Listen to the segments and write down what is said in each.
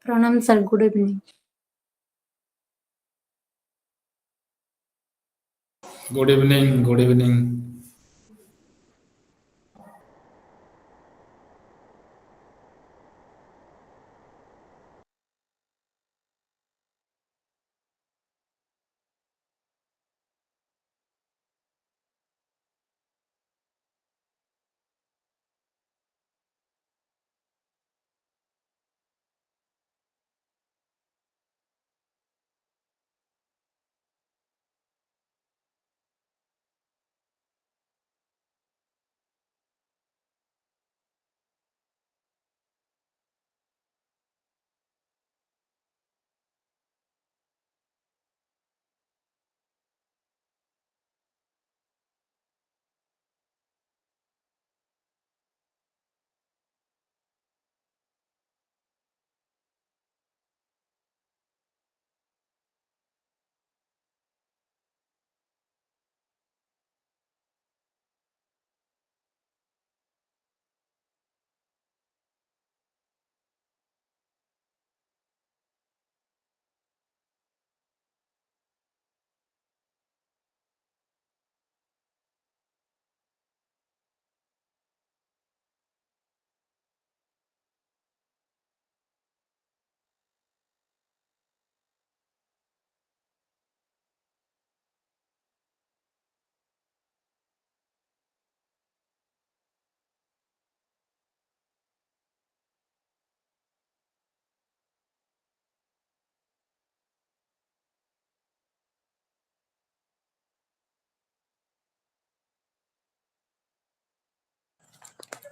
Pranam sir, good evening. Good evening. Good evening.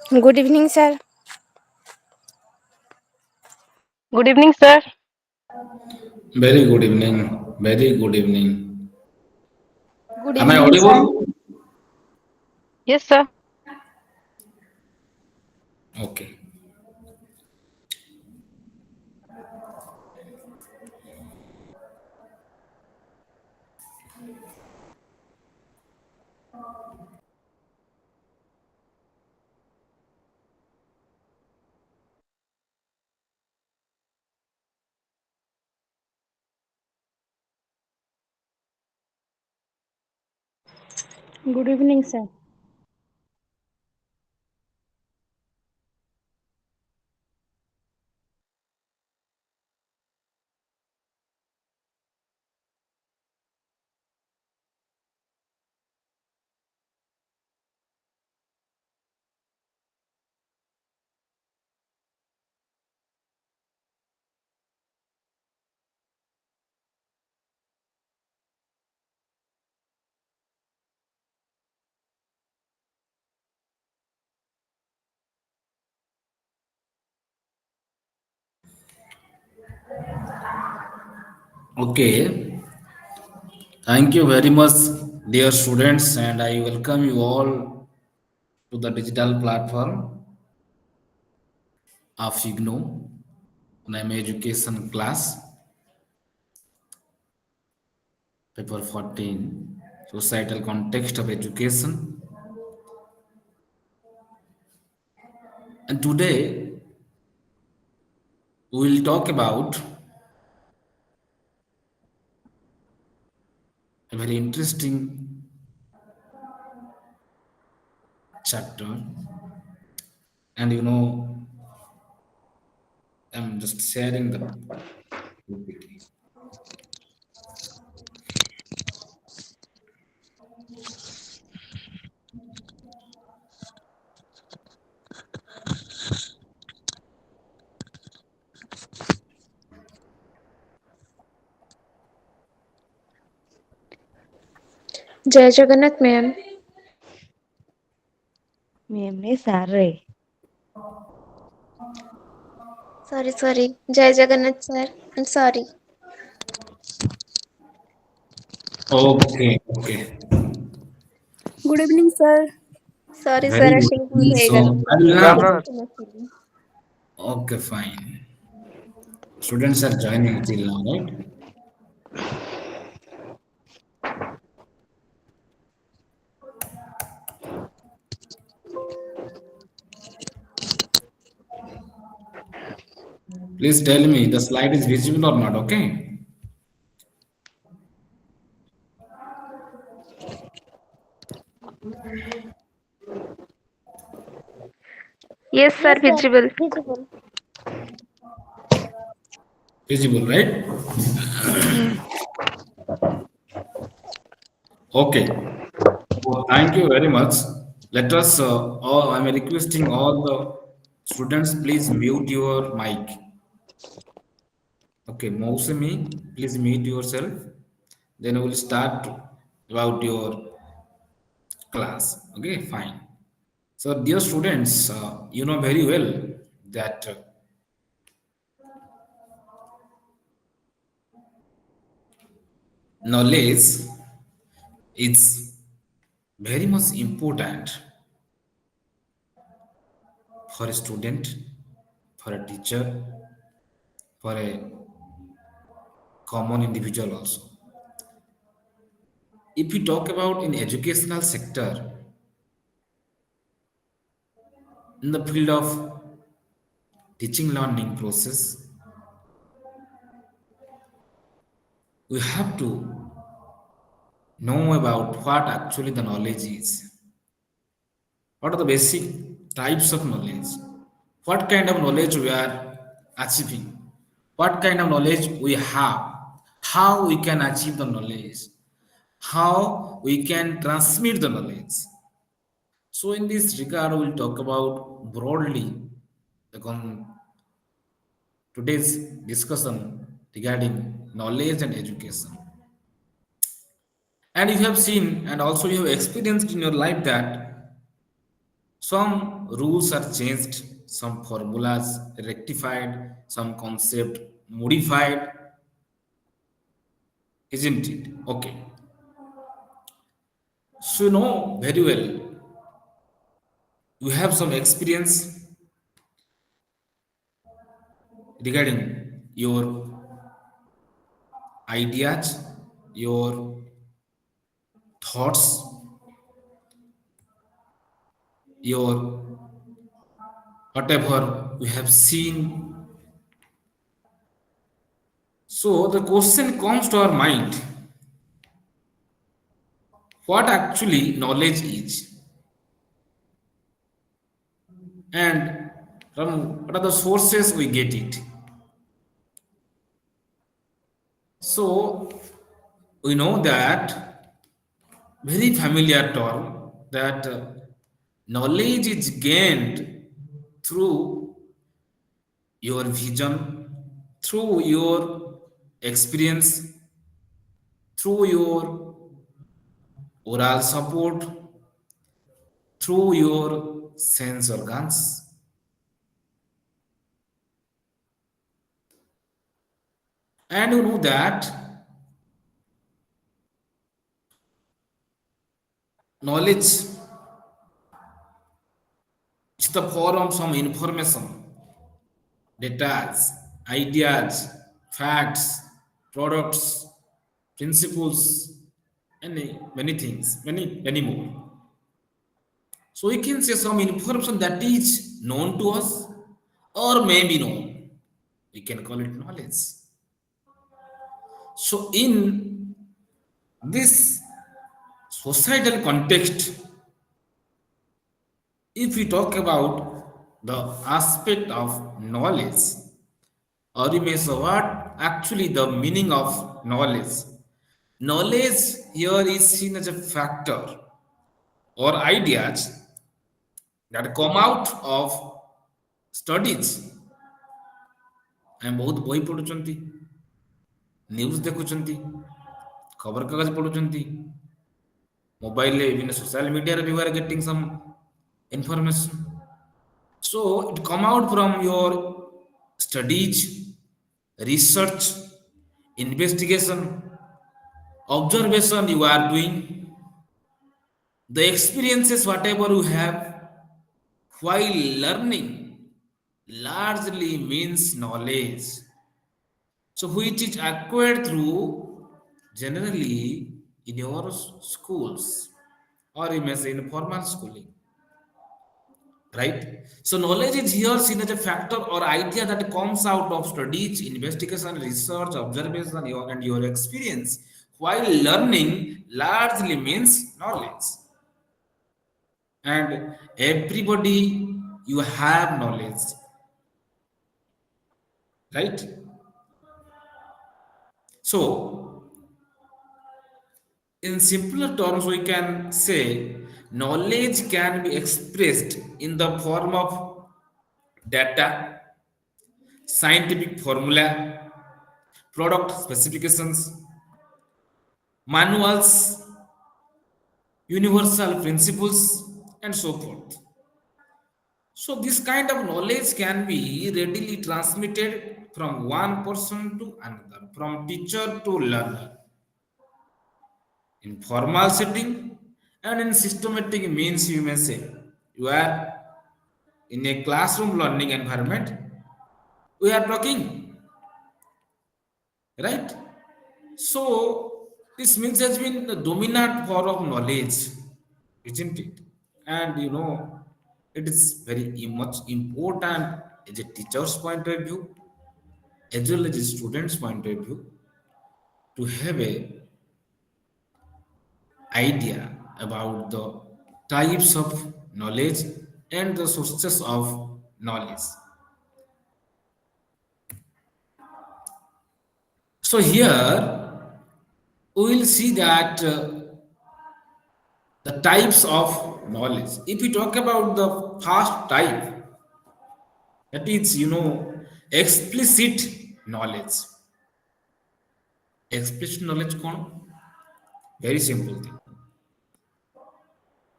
Good evening, sir. Good evening, sir. Very good evening. Very good evening. Good Am I evening, sir. audible? Yes, sir. Okay. Good evening, sir. Okay. Thank you very much, dear students, and I welcome you all to the digital platform of IGNO, NAM Education class, paper 14, societal context of education. And today we will talk about a very interesting chapter. And I'm just sharing the PPT. जय Jagannath ma'am. Sorry. Sorry. जय Jagannath sir. I'm sorry. Okay, okay. Good evening, sir. Sorry sir, Very good. अशी भूल हो So, गई. I will Ram now. Ram. Okay, fine. Students are joining till now, right? Please tell me the slide is visible or not, okay? Yes, sir, visible. Visible, right? Yes. Okay. So thank you very much. Let us, all, I'm requesting all the students, please mute your mic. Okay, Mousemi, please mute yourself. Then we will start about your class. Okay, fine. So, dear students, you know very well that knowledge is very much important for a student, for a teacher, for a common individual also. If we talk about in educational sector, in the field of teaching learning process, we have to know about what actually the knowledge is. What are the basic types of knowledge? What kind of knowledge we are achieving? What kind of knowledge we have? How we can achieve the knowledge? How we can transmit the knowledge? So, in this regard, we'll talk about broadly the today's discussion regarding knowledge and education. And you have seen and also you have experienced in your life that some rules are changed, some formulas rectified, some concept modified, isn't it? Okay. So you know very well, you have some experience regarding your ideas, your thoughts, your whatever we have seen. So the question comes to our mind, what actually knowledge is, and from what are the sources we get it. So we know that very familiar term that knowledge is gained through your vision, through your experience, through your oral support, through your sense organs. And you know that knowledge is the form of some information, data, ideas, facts, products, principles, and many things, many more. So we can say some information that is known to us or may be known. We can call it knowledge. So in this societal context, if we talk about the aspect of knowledge, or you may say what actually the meaning of knowledge. Knowledge here is seen as a factor or ideas that come out of studies। ଆମେ ବହୁତ ବହି ପଢୁଛନ୍ତି, news ଦେଖୁଛନ୍ତି, ଖବରକାଗଜ ପଢୁଛନ୍ତି, ମୋବାଇଲରେ ବିଭିନ୍ନ social ମିଡ଼ିଆରେ we are getting some information, so it come out from your studies, research, investigation, observation you are doing, the experiences whatever you have while learning largely means knowledge, so which is acquired through generally in your schools or you may say in formal schooling, right? So knowledge is here seen as a factor or idea that comes out of studies, investigation, research, observation, and your experience, while learning largely means knowledge. And everybody, you have knowledge, right? So in simpler terms, we can say knowledge can be expressed in the form of data, scientific formula, product specifications, manuals, universal principles, and so forth. So, this kind of knowledge can be readily transmitted from one person to another, from teacher to learner, in formal setting and in systematic means. You may say you are in a classroom learning environment. We are talking, right? So this means has been the dominant form of knowledge, isn't it? And it is very much important as a teacher's point of view, as well as a student's point of view, to have a idea about the types of knowledge and the sources of knowledge. So here we will see that the types of knowledge. If we talk about the first type, that is, explicit knowledge. Explicit knowledge kon? Very simple thing.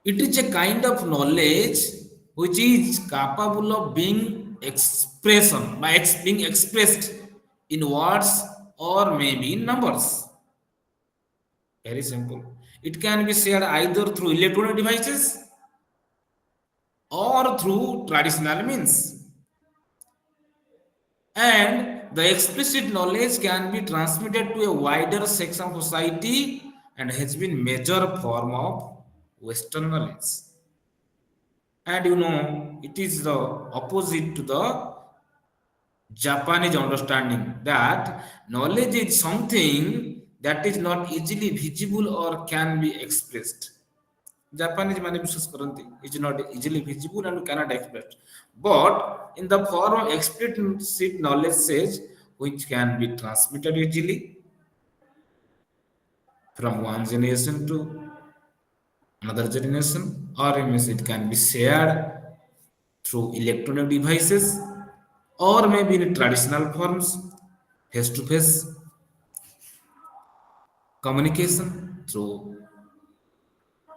It is a kind of knowledge which is capable of being expression by being expressed in words or maybe in numbers. Very simple. It can be shared either through electronic devices or through traditional means. And the explicit knowledge can be transmitted to a wider section of society and has been major form of Western knowledge. And it is the opposite to the Japanese understanding that knowledge is something that is not easily visible or can be expressed. Japanese ମାନେ ବିଶ୍ୱାସ କରନ୍ତି is not easily visible and cannot express. But in the form of explicit knowledge says which can be transmitted easily from one generation to another generation, or it can be shared through electronic devices or maybe in traditional forms, face to face communication through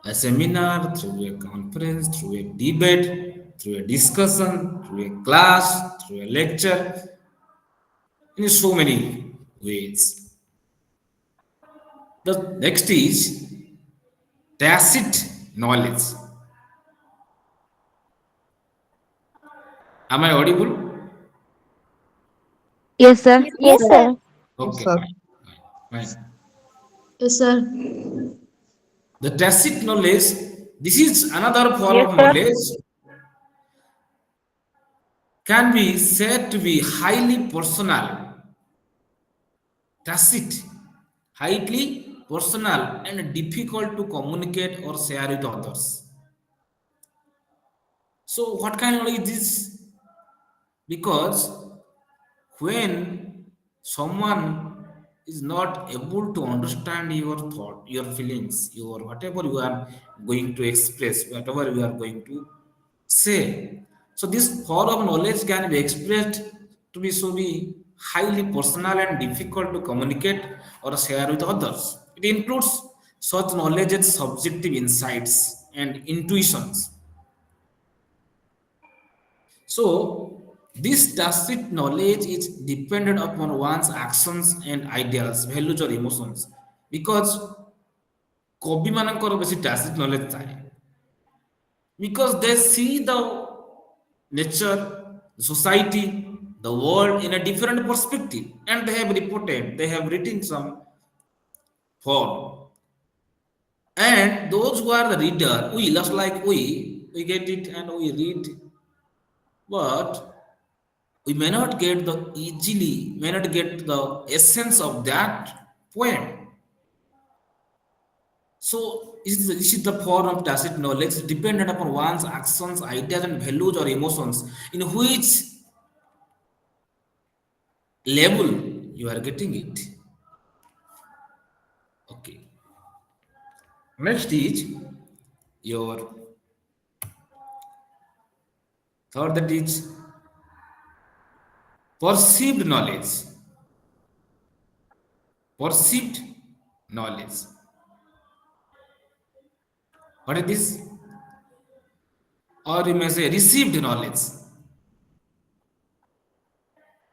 a seminar, through a conference, through a debate, through a discussion, through a class, through a lecture, in so many ways. The next is tacit knowledge. Am I audible? Yes, sir. Yes, sir. Okay, sir. fine. Fine. Yes, sir. The tacit knowledge, this is another form Yes, of sir. knowledge, can be said to be highly personal, tacit, highly personal, and difficult to communicate or share with others. So, what kind of knowledge is this? Because when someone is not able to understand your thought, your feelings, your whatever you are going to express, whatever you are going to say, so this form of knowledge can be expressed to be highly personal and difficult to communicate or share with others. It includes such knowledge as subjective insights and intuitions. So, this tacit knowledge is dependent upon one's actions and ideals, values, or emotions. Because କବି ମାନଙ୍କର ବେଶୀ tacit knowledge ଥାଏ. Because they see the nature, society, the world in a different perspective, and they have reported, they have written some form. And those who are the reader, we just like we get it and we read but we may not get the essence of that poem. So, is it the form of tacit knowledge dependent upon one's actions, ideas, and values or emotions, in which level you are getting it? Okay. Next is your third, that is perceived knowledge. Perceived knowledge. What is this? Or you may say received knowledge.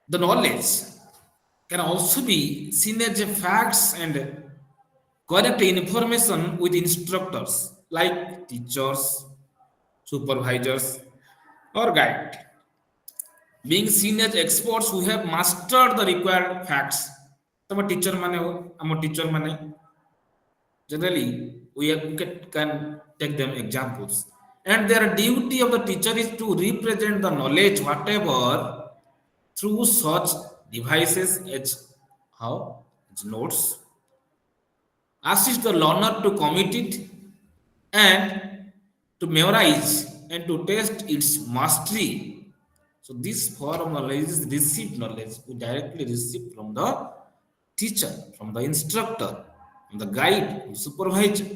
The knowledge can also be seen as a facts and correct information with instructors like teachers, supervisors, or guide. Being seen as experts who have mastered the required facts. तब teacher माने हो, हम teacher माने generally can take them examples, and their duty of the teacher is to represent the knowledge whatever through such devices as how as notes, assist the learner to commit it and to memorize and to test its mastery. So this form of knowledge is received knowledge. We directly receive from the teacher, from the instructor, from the guide, from the supervisor.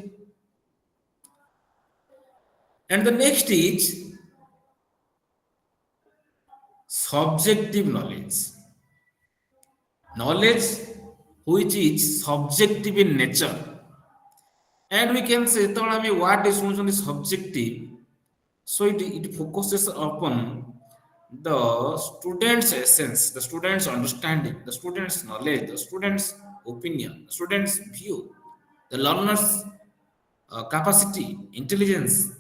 And the next is subjective knowledge. Knowledge which is subjective in nature. And we can say what is subjective. So it focuses upon the student's essence, the student's understanding, the student's knowledge, the student's opinion, the student's view, the learner's capacity, intelligence.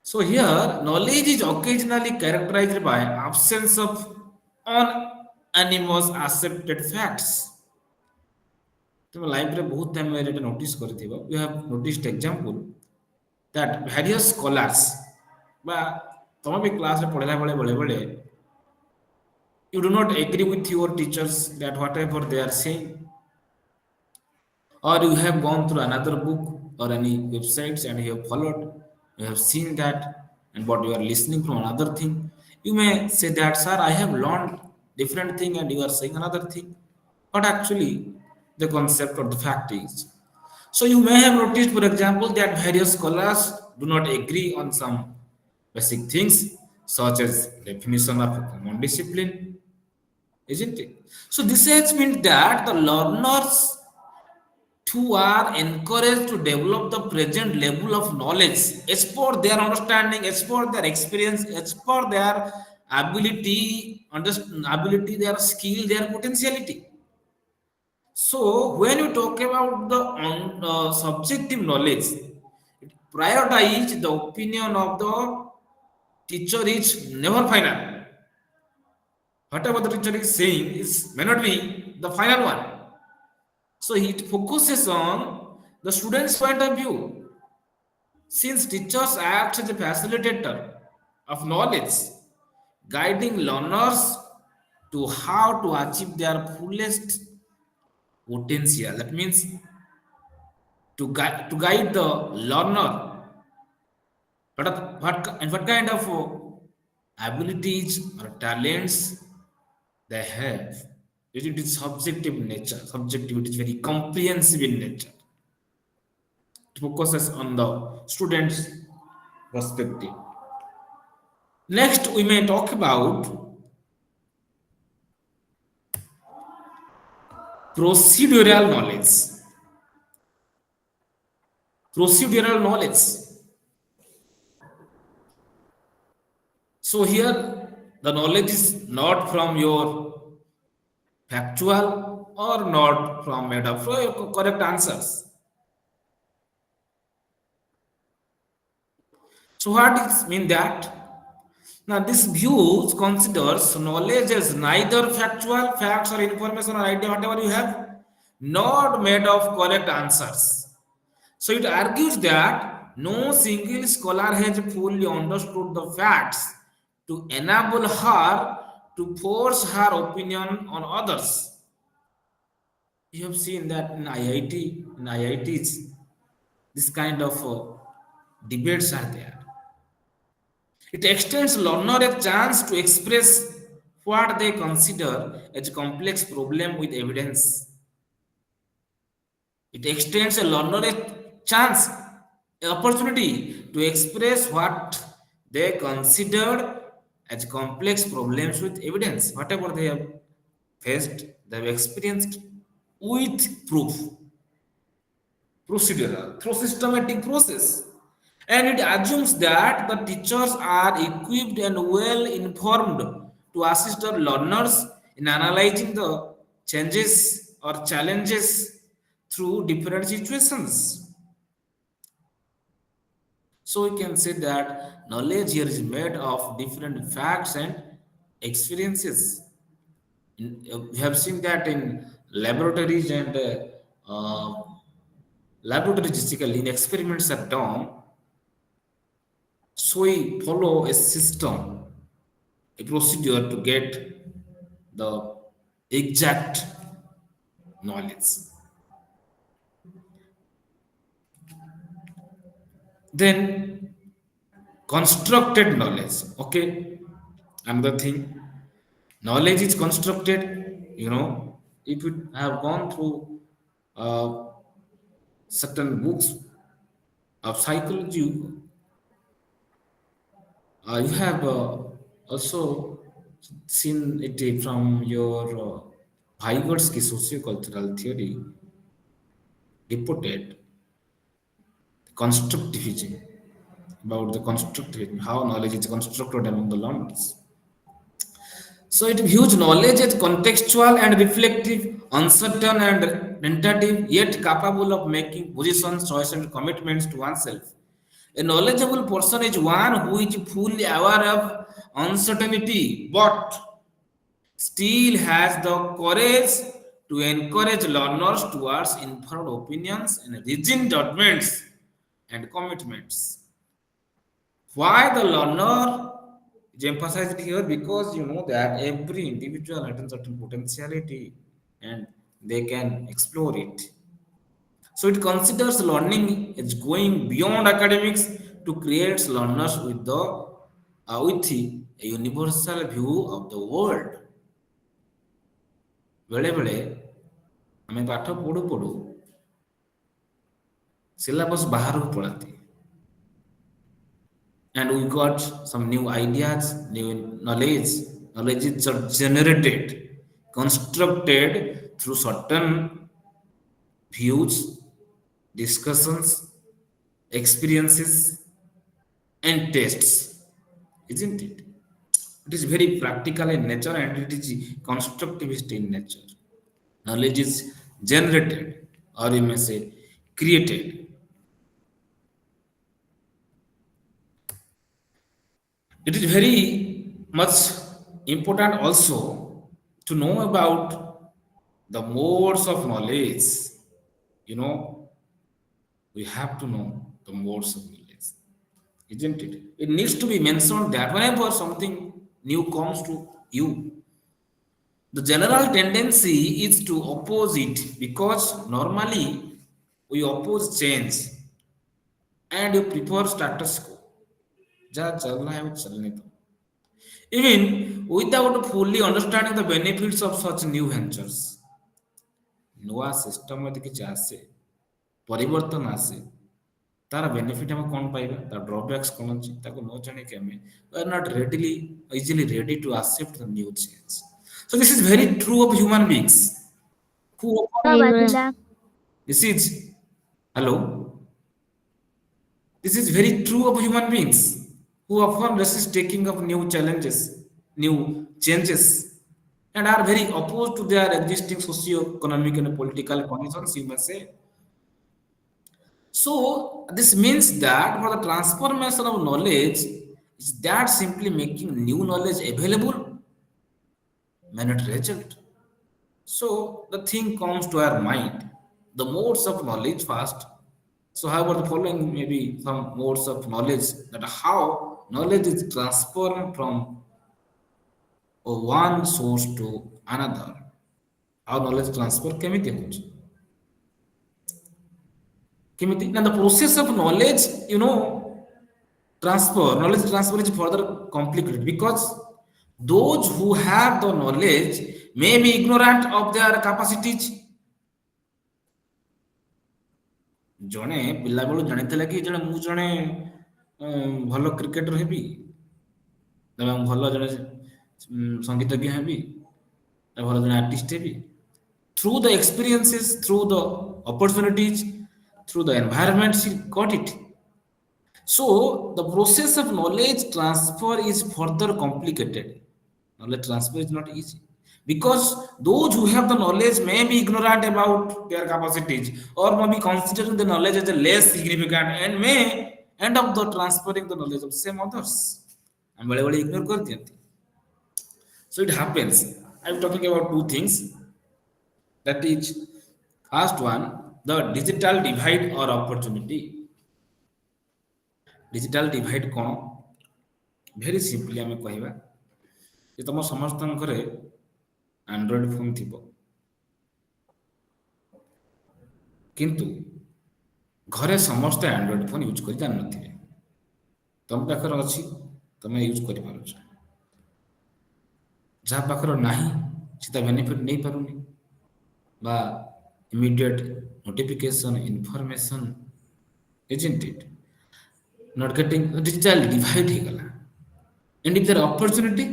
So here, knowledge is occasionally characterized by absence of unanimous accepted facts. तुम life रे बहुत time में एटा notice करथिबो, you have noticed example that various scholars बा तुम भी class रे पढ़ला बेले you do not agree with your teachers that whatever they are saying, or you have gone through another book or any websites and you have followed, you have seen that, and what you are listening from another thing. You may say that, sir, I have learned different thing and you are saying another thing. But actually, the concept or the fact is. So you may have noticed, for example, that various scholars do not agree on some basic things, such as definition of common discipline, isn't it? So this has meant that the learners who are encouraged to develop the present level of knowledge as per their understanding, as per their experience, as per their ability, their skill, their potentiality. So when you talk about the subjective knowledge, it prioritize the opinion of the teacher is never final. Whatever the teacher is saying may not be the final one. So it focuses on the student's point of view. Since teachers act as a facilitator of knowledge, guiding learners to how to achieve their fullest potential. That means to guide the learner what kind of abilities or talents they have. It is subjective in nature. Subjective, it is very comprehensive in nature. It focuses on the student's perspective. Next, we may talk about procedural knowledge. Procedural knowledge. So here, the knowledge is not from your factual or not from made up for your correct answers. So what does mean that? Now this view considers knowledge as neither factual, facts or information or idea, whatever you have, not made of correct answers. So it argues that No single scholar has fully understood the facts to enable her to force her opinion on others. You have seen that in IITs, this kind of debates are there. It extends learner a chance to express what they consider as a complex problem with evidence. It extends a learner a chance, an opportunity to express what they considered as complex problems with evidence. Whatever they have faced, they have experienced with proof, procedural, through systematic process. And it assumes that the teachers are equipped and well informed to assist their learners in analyzing the changes or challenges through different situations. So we can say that knowledge here is made of different facts and experiences. We have seen that in laboratories and laboratories basically in experiments are done. So we follow a system, a procedure to get the exact knowledge. Then constructed knowledge. Okay, another thing. Knowledge is constructed. If you have gone through uh, certain books of psychology, you have also seen it from your Vygotsky sociocultural theory reported constructivism, about the constructivism, how knowledge is constructed among the learners. So it views knowledge as contextual and reflective, uncertain and tentative, yet capable of making positions, choices, and commitments to oneself. A knowledgeable person is one who is fully aware of uncertainty, but still has the courage to encourage learners towards informed opinions and reasoned judgments and commitments. Why the learner is emphasized here? Because you know that every individual has a certain potentiality and they can explore it. So it considers learning as going beyond academics to create learners with a universal view of the world. ବେଳେ ବେଳେ ଆମେ ପାଠ ପଢୁ ପଢୁ syllabus ବାହାରକୁ ପଳାନ୍ତି, and we got some new ideas, new knowledge. Knowledge is generated, constructed through certain views, discussions, experiences, and tests, isn't it? It is very practical in nature and it is constructivist in nature. Knowledge is generated, or you may say created. It is very much important also to know about the modes of knowledge. You know, we have to know the modes of knowledge, isn't it? It needs to be mentioned that whenever something new comes to you, the general tendency is to oppose it because normally we oppose change and you prefer status quo. जा चल रहा है वो चलने दो. Even without fully understanding the benefits of such new ventures, ନୂଆ system ଯଦି କିଛି ଆସେ, ପରିବର୍ତ୍ତନ ଆସେ, ତାର ବେନିଫିଟ ଆମେ କଣ ପାଇବା, ତାର ଡ୍ରବ୍ୟାକ୍ସ କଣ ଅଛି, ତାକୁ ନ ଜାଣିକି ଆମେ we are not easily ready to accept the new change. So this is very true of human beings who Amen. this is hello this is very true of human beings who often resist taking up new challenges, new changes, and are very opposed to their existing socio-economic and political conditions, you may say. So this means that for the transformation of knowledge, is that simply making new knowledge available may not result. So the thing comes to our mind, the modes of knowledge first. So however the following maybe some modes of knowledge, that how knowledge is transformed from one source to another. How knowledge transfer କେମିତି ହେଉଛି? କେମିତି ନା the process of knowledge, knowledge transfer is further complicated because those who have the knowledge may be ignorant of their capacities. ଜଣେ ପିଲାବେଳୁ ଜାଣିଥିଲା କି ମୁଁ ଜଣେ ଭଲ କ୍ରିକେଟର ହେବି, ଏବଂ ଭଲ ଜଣେ ସଙ୍ଗୀତଜ୍ଞ ହେବି, ଭଲ ଜଣେ ଆର୍ଟିଷ୍ଟ ହେବି। Through the experiences, through the opportunities, through the environment, she got it. So the process of knowledge transfer is further complicated. Knowledge transfer is not easy because those who have the knowledge may be ignorant about their capacities or may be considering the knowledge as a less significant and may end up the transferring the knowledge of same others. And very ignore kar diyante. So it happens. I'm talking about two things. That is, first one, the digital divide or opportunity. Digital divide କ'ଣ? Very simply ଆମେ କହିବା ଯେ ତମ ସମସ୍ତଙ୍କ ଘରେ Android phone ଥିବ, କିନ୍ତୁ ଘରେ ସମସ୍ତେ ଆଣ୍ଡ୍ରଏଡ୍ ଫୋନ୍ ୟୁଜ୍ କରି ଜାଣିନଥିବେ। ତମ ପାଖରେ ଅଛି, ତମେ ୟୁଜ୍ କରିପାରୁଛ। ଯାହା ପାଖରେ ନାହିଁ ସେ ତା ବେନିଫିଟ୍ ନେଇପାରୁନି, বা immediate notification, information, isn't it? Not getting digital divide ହେଇଗଲା. And if there opportunity,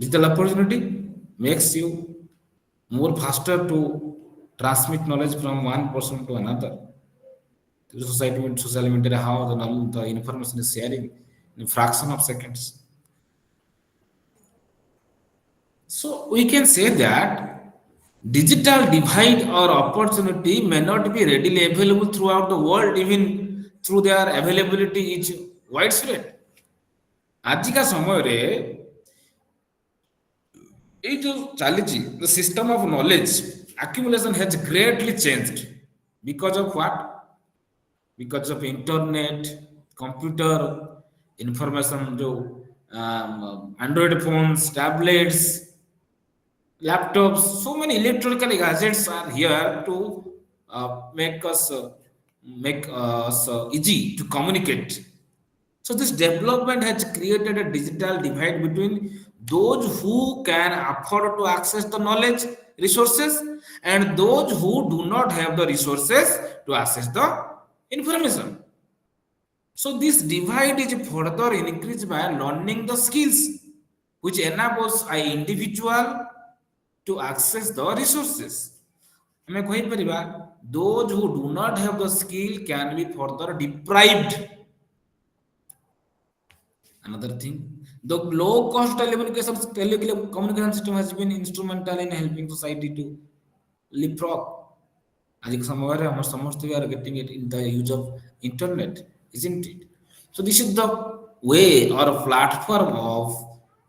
digital opportunity makes you more faster to transmit knowledge from one person to another. The society with social media, how the information is sharing in a fraction of seconds. So we can say that digital divide or opportunity may not be readily available throughout the world, even through their availability is widespread. ଆଜିକା ସମୟରେ ଏଇ ଯୋଉ ଚାଲିଛି, the system of knowledge accumulation has greatly changed because of what? Because of internet, computer, information, ଯୋଉ Android phones, tablets, laptops, so many electronic gadgets are here to make us easy to communicate. So this development has created a digital divide between those who can afford to access the knowledge resources and those who do not have the resources to access the information. So this divide is further increased by learning the skills which enables an individual to access the resources. ଆମେ କହିପାରିବା those who do not have the skill can be further deprived. Another thing, the low cost telecommunication system has been instrumental in helping society to leapfrog. ଆଜିକା ସମୟରେ ଆମର ସମସ୍ତେ we are getting it in the use of internet, isn't it? So this is the way or a platform of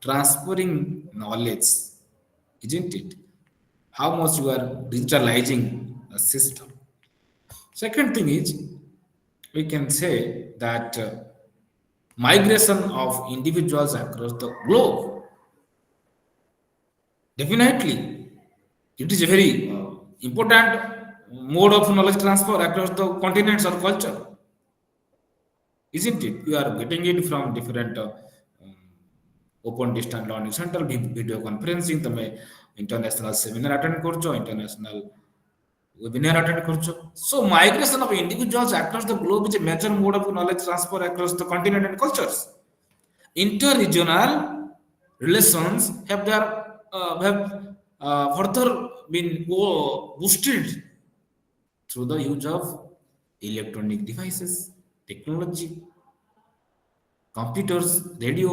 transferring knowledge, isn't it? How much you are digitalizing the system. Second thing is, we can say that migration of individuals across the globe. Definitely, it is a very important mode of knowledge transfer across the continents or culture, isn't it? You are getting it from different open distance learning center, video conferencing, ତମେ international seminar attend କରୁଛ, international webinar attend କରୁଛ. So migration of individuals across the globe is a major mode of knowledge transfer across the continent and cultures. Inter-regional relations have further been boosted through the use of electronic devices, technology, computers, radio,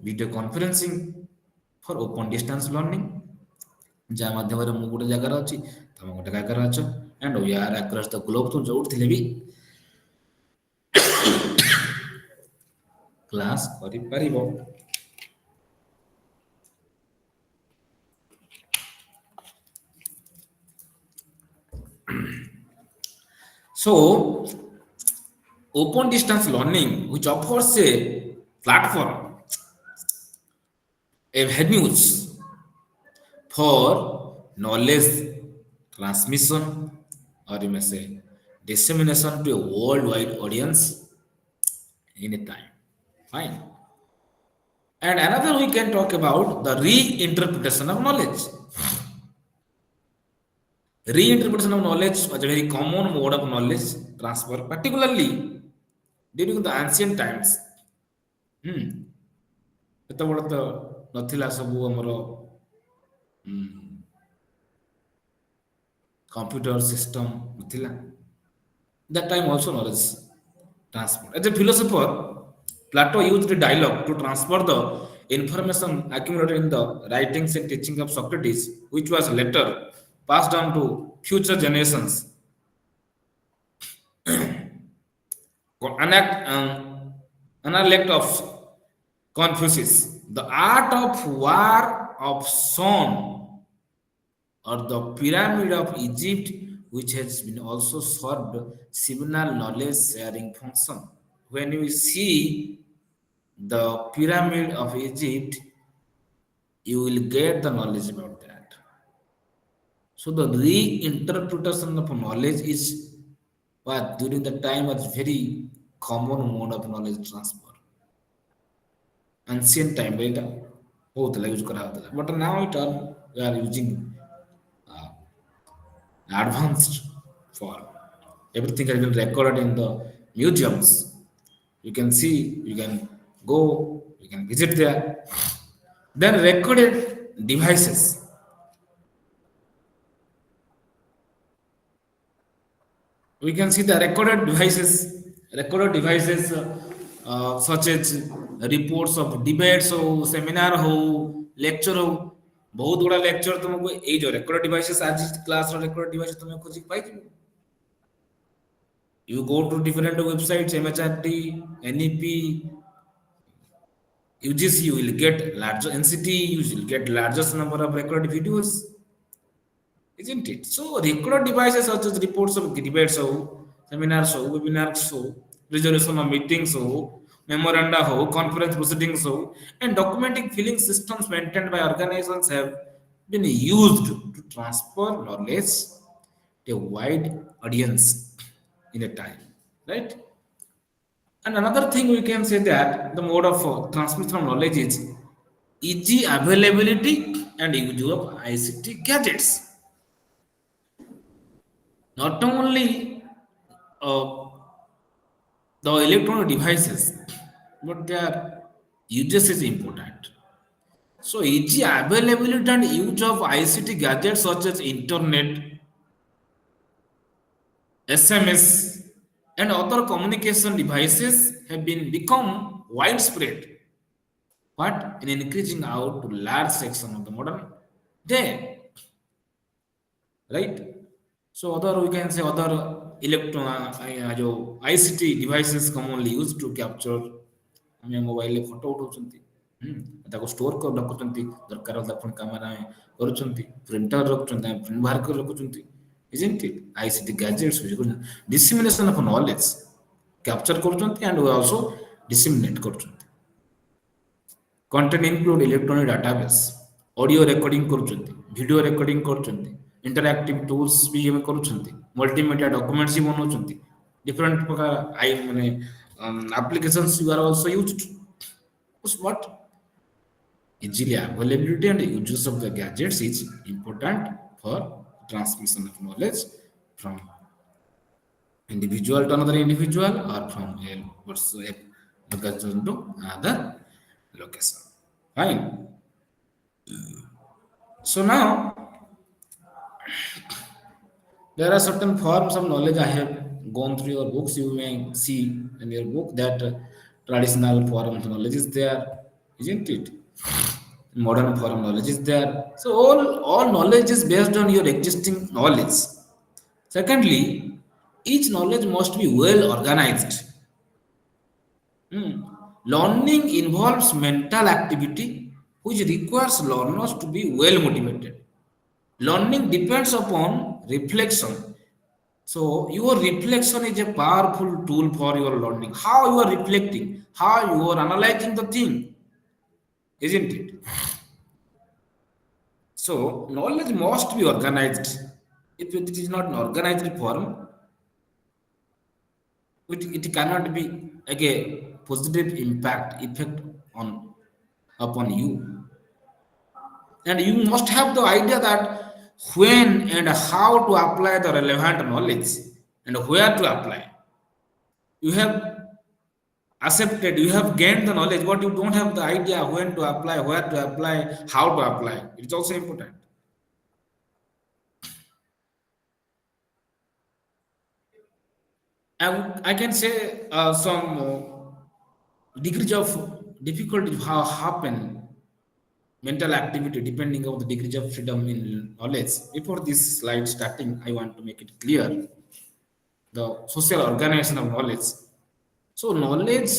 video conferencing for open distance learning. ଯାହା ମାଧ୍ୟମରେ ମୁଁ ଗୋଟେ ଜାଗାରେ ଅଛି, ତମେ ଗୋଟେ ଜାଗାରେ ଅଛ, and we are across the globe, ତ ଯୋଉଠି ଥିଲେ ବି କ୍ଲାସ୍ କରିପାରିବ. So, open distance learning, which offers a platform, avenues for knowledge transmission, or you may say dissemination to a worldwide audience anytime. Fine. And another we can talk about the reinterpretation of knowledge. Reinterpretation of knowledge was a very common mode of knowledge transfer, particularly during the ancient times. ସେତେବେଳେ ତ ନଥିଲା ସବୁ ଆମର computer system ନଥିଲା. That time also knowledge transfer. As a philosopher, Plato used dialogue to transfer the information accumulated in the writings and teaching of Socrates, which was later passed on to future generations. Analect of Confucius, the art of war of song, or the pyramid of Egypt, which has been also served similar knowledge sharing function. When you see the pyramid of Egypt, you will get the knowledge about that. So the reinterpretation of knowledge is what during the time was very common mode of knowledge transfer. Ancient time, right? Use करा होता था, but now it are we are using advanced form. Everything has been recorded in the museums. You can see, you can go, you can visit there. Then recorded devices. We can see the recorded devices such as reports of debates हो, seminar हो, lecture हो. बहुत गुड़ा lecture तुमको ये जो record devices आज class रो record device तुम्हें खोजी पाई थी. You go to different websites, MHRD, NEP, UGC, you will get larger NCT, you will get largest number of recorded videos, isn't it? So recorded devices such as reports of debates, seminars, webinars, resolution of meetings, memoranda, conference proceedings, and documenting filing systems maintained by organizations have been used to transfer knowledge to a wide audience in a time, right? And another thing we can say that the mode of transmission of knowledge is easy availability and use of ICT gadgets. Not only uh, the electronic devices, but their uses is important. So easy availability and use of ICT gadgets such as internet, SMS, and other communication devices have been become widespread, but in increasing out to large section of the modern day, right? So other we can say other ICT devices commonly used to capture mobile photo उठाउछन्ती ताको store कर रखुछन्ती दरकार होला अपन camera में करूछन्ती printer रखुछन्ती print बाहर कर रखुछन्ती isn't it ICT gadgets dissemination of knowledge capture करूछन्ती and we also disseminate करूछन्ती content include electronic database audio recording करूछन्ती video recording करूछन्ती interactive tools भी हम करूछन्ती multimedia documents भी बनाउछन्ती different प्रकार आई माने applications you are also used. What easily availability and use of the gadgets is important for transmission of knowledge from individual to another individual or from a location to another location. Fine. So now there are certain forms of knowledge I have gone through your books. You may see in your book that traditional form of knowledge is there, isn't it? Modern form of knowledge is there. So all knowledge is based on your existing knowledge. Secondly, each knowledge must be well organized. Learning involves mental activity which requires learners to be well motivated. Learning depends upon reflection, So your reflection is a powerful tool for your learning. How you are reflecting, how you are analyzing the thing, isn't it? So knowledge must be organized. If it is not in organized form, it cannot be like a positive impact effect on upon you. And you must have the idea that when and how to apply the relevant knowledge and where to apply. You have accepted, you have gained the knowledge, but you don't have the idea when to apply, where to apply, how to apply. It's also important. And I can say some degrees of difficulty how happen mental activity depending on the degrees of freedom in knowledge. Before this slide starting, I want to make it clear the social organization of knowledge. So knowledge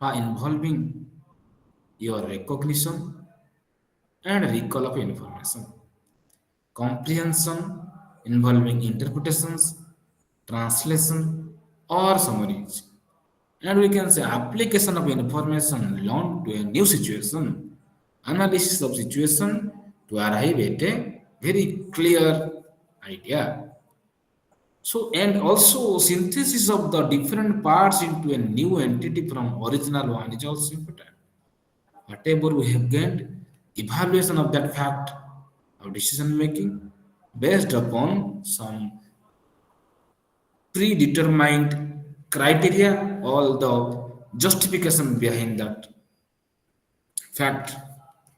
involving your recognition and recall of information, comprehension involving interpretations, translation, or summaries, and we can say application of information learned to a new situation, analysis of situation to arrive at a very clear idea. So, and also synthesis of the different parts into a new entity from original one is also important. Whatever we have gained, evaluation of that fact of decision making based upon some predetermined criteria, all the justification behind that fact,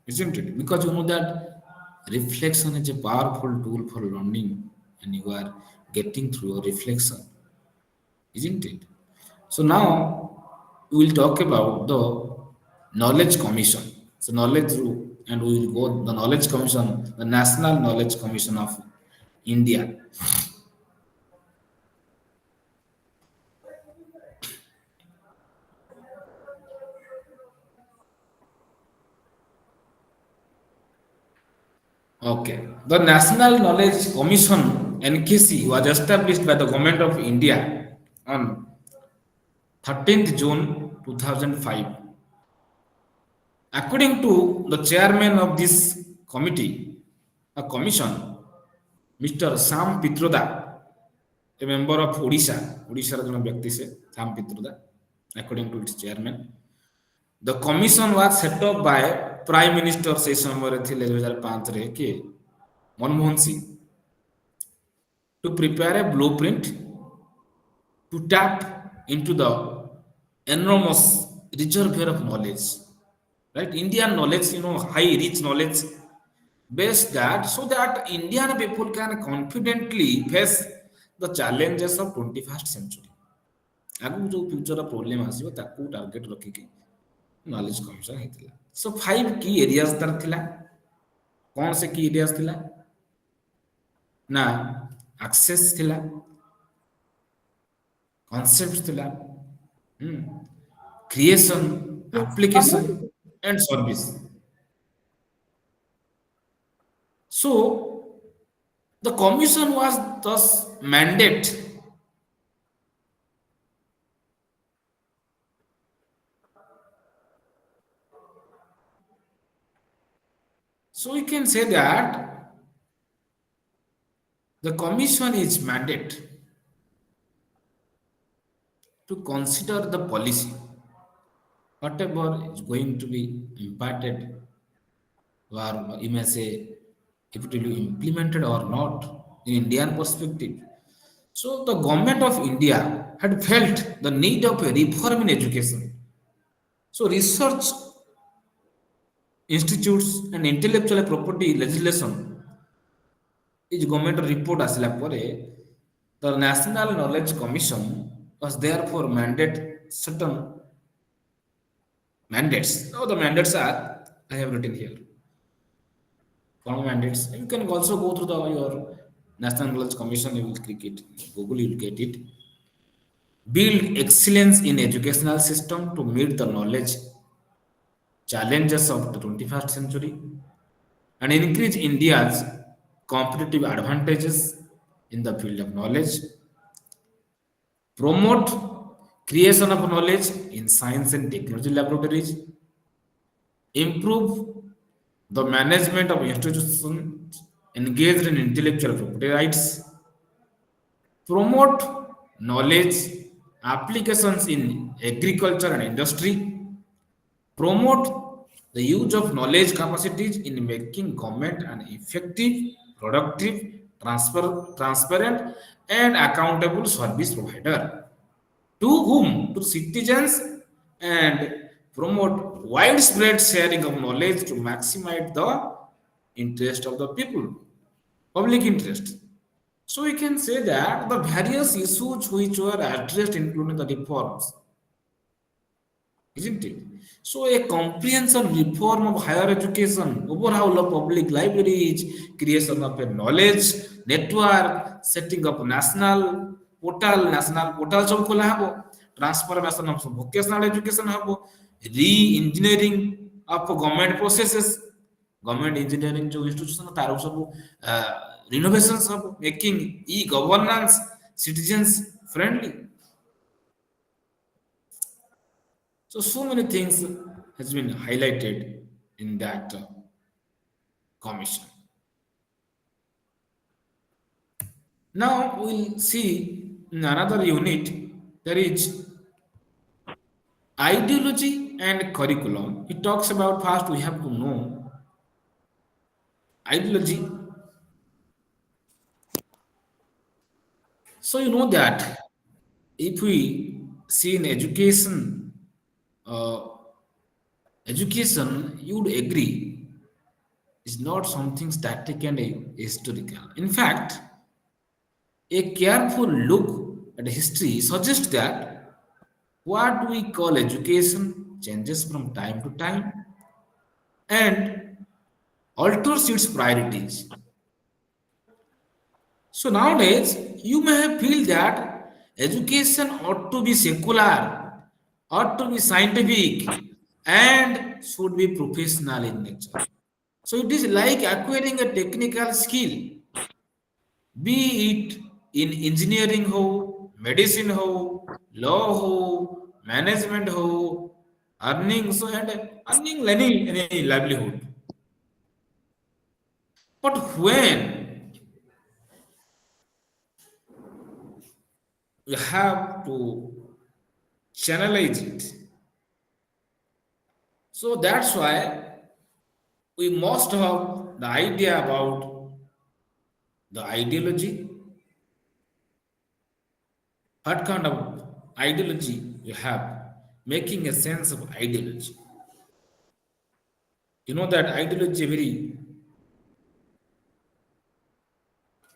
isn't it? Because you know that reflection is a powerful tool for learning, and you are getting through your reflection, isn't it? So now we will talk about the knowledge commission. So knowledge group, and we will go the knowledge commission, the National Knowledge Commission of India. Okay. The National Knowledge Commission (NKC) was established by the Government of India on 13th June 2005. According to the chairman of this committee, a commission, Mr. Sam Pitroda, a member of Odisha ଜଣେ ବ୍ୟକ୍ତି ସେ Sam Pitroda, according to its chairman. The commission was set up by Prime Minister সেই ସମୟରେ ଥିଲେ 2005 ରେ କିଏ Manmohan Singh to prepare a blueprint to tap into the enormous reservoir of knowledge, right? Indian knowledge, high rich knowledge base that so that Indian people can confidently face the challenges of 21st century. ଆଗକୁ ଯୋଉ future problem ଆସିବ ତାକୁ target ରଖିକି knowledge commission ହେଇଥିଲା। Show 5 କି ଏରିଆସ୍ ତାର ଥିଲା। କଣ ସେ କି ଏରିଆସ୍ ଥିଲା ନା ଆକ୍ସେସ ଥିଲା, କନସେପ୍ଟ ଥିଲା, creation, application and service. So the commission was thus mandate so we can say that the commission is mandate to consider the policy whatever is going to be imparted, or you may say if it will be implemented or not in Indian perspective. So the government of India had felt the need of a reform in education. So research institutes and intellectual property legislation is government report ଆସିଲା ପରେ the National Knowledge Commission was therefore mandate certain mandates. Now the mandates are I have written here. Common mandates. You can also go through your National Knowledge Commission. You will click it. Google, you will get it. Build excellence in educational system to meet the knowledge challenges of the 21st century and increase India's competitive advantages in the field of knowledge, promote creation of knowledge in science and technology laboratories, improve the management of institutions engaged in intellectual property rights, promote knowledge applications in agriculture and industry, promote the use of knowledge capacities in making government an effective, productive, transparent, and accountable service provider. To whom? To citizens, and promote widespread sharing of knowledge to maximize the interest of the people, public interest. So we can say that the various issues which were addressed, including the reforms, isn't it? So, a comprehensive reform of higher education, overhaul of public libraries, creation of a knowledge network, setting up national portal सब खोला हबो, transformation of vocational education हबो, re-engineering of government processes, government engineering जो institution तारो सब renovations हबो, making e-governance citizens friendly. So many things has been highlighted in that commission. Now we'll see in another unit there is ideology and curriculum. It talks about first we have to know ideology. So you know that if we see in education, uh, education, you would agree is not something static and historical. In fact, a careful look at history suggests that what we call education changes from time to time and alters its priorities. So nowadays, you may feel that education ought to be secular, ought to be scientific, and should be professional in nature. So it is like acquiring a technical skill, be it in engineering हो, medicine हो, law हो, management हो, earning so and earning any livelihood. But when you have to channelize it, so that's why we must have the idea about the ideology. What kind of ideology you have? Making a sense of ideology. You know that ideology very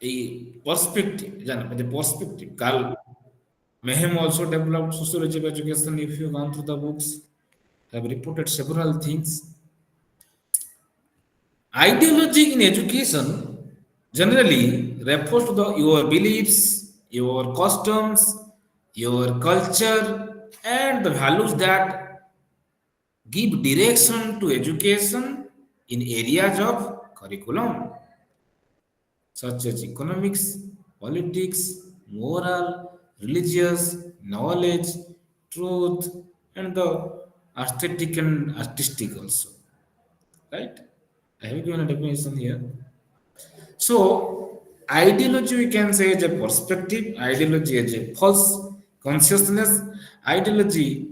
a perspective, the perspective. Carl Mehem also developed sociology of education. If you gone through the books, have reported several things. Ideology in education generally refers to your beliefs, your customs, your culture, and the values that give direction to education in areas of curriculum such as economics, politics, moral, religious, knowledge, truth, and the aesthetic and artistic also. Right? I have given a definition here. So, ideology we can say is a perspective, ideology is a false consciousness, ideology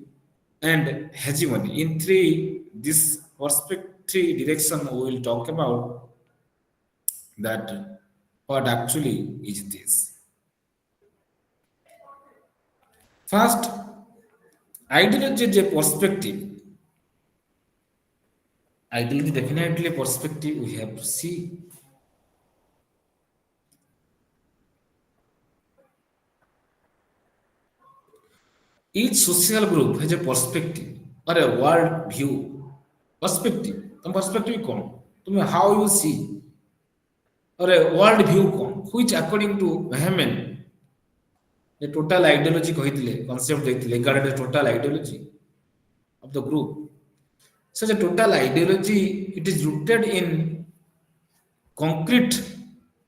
and hegemony. In three, this perspective direction we will talk about that what actually is this. First, ideology is a perspective. Ideology definitely a perspective we have to see. Each social group has a perspective or a world view. Perspective. The perspective come. How you see or a world view come, which according to Vehman, the total ideology କହିଥିଲେ, concept ଦେଇଥିଲେ, regarding the total ideology of the group. Such a total ideology, it is rooted in concrete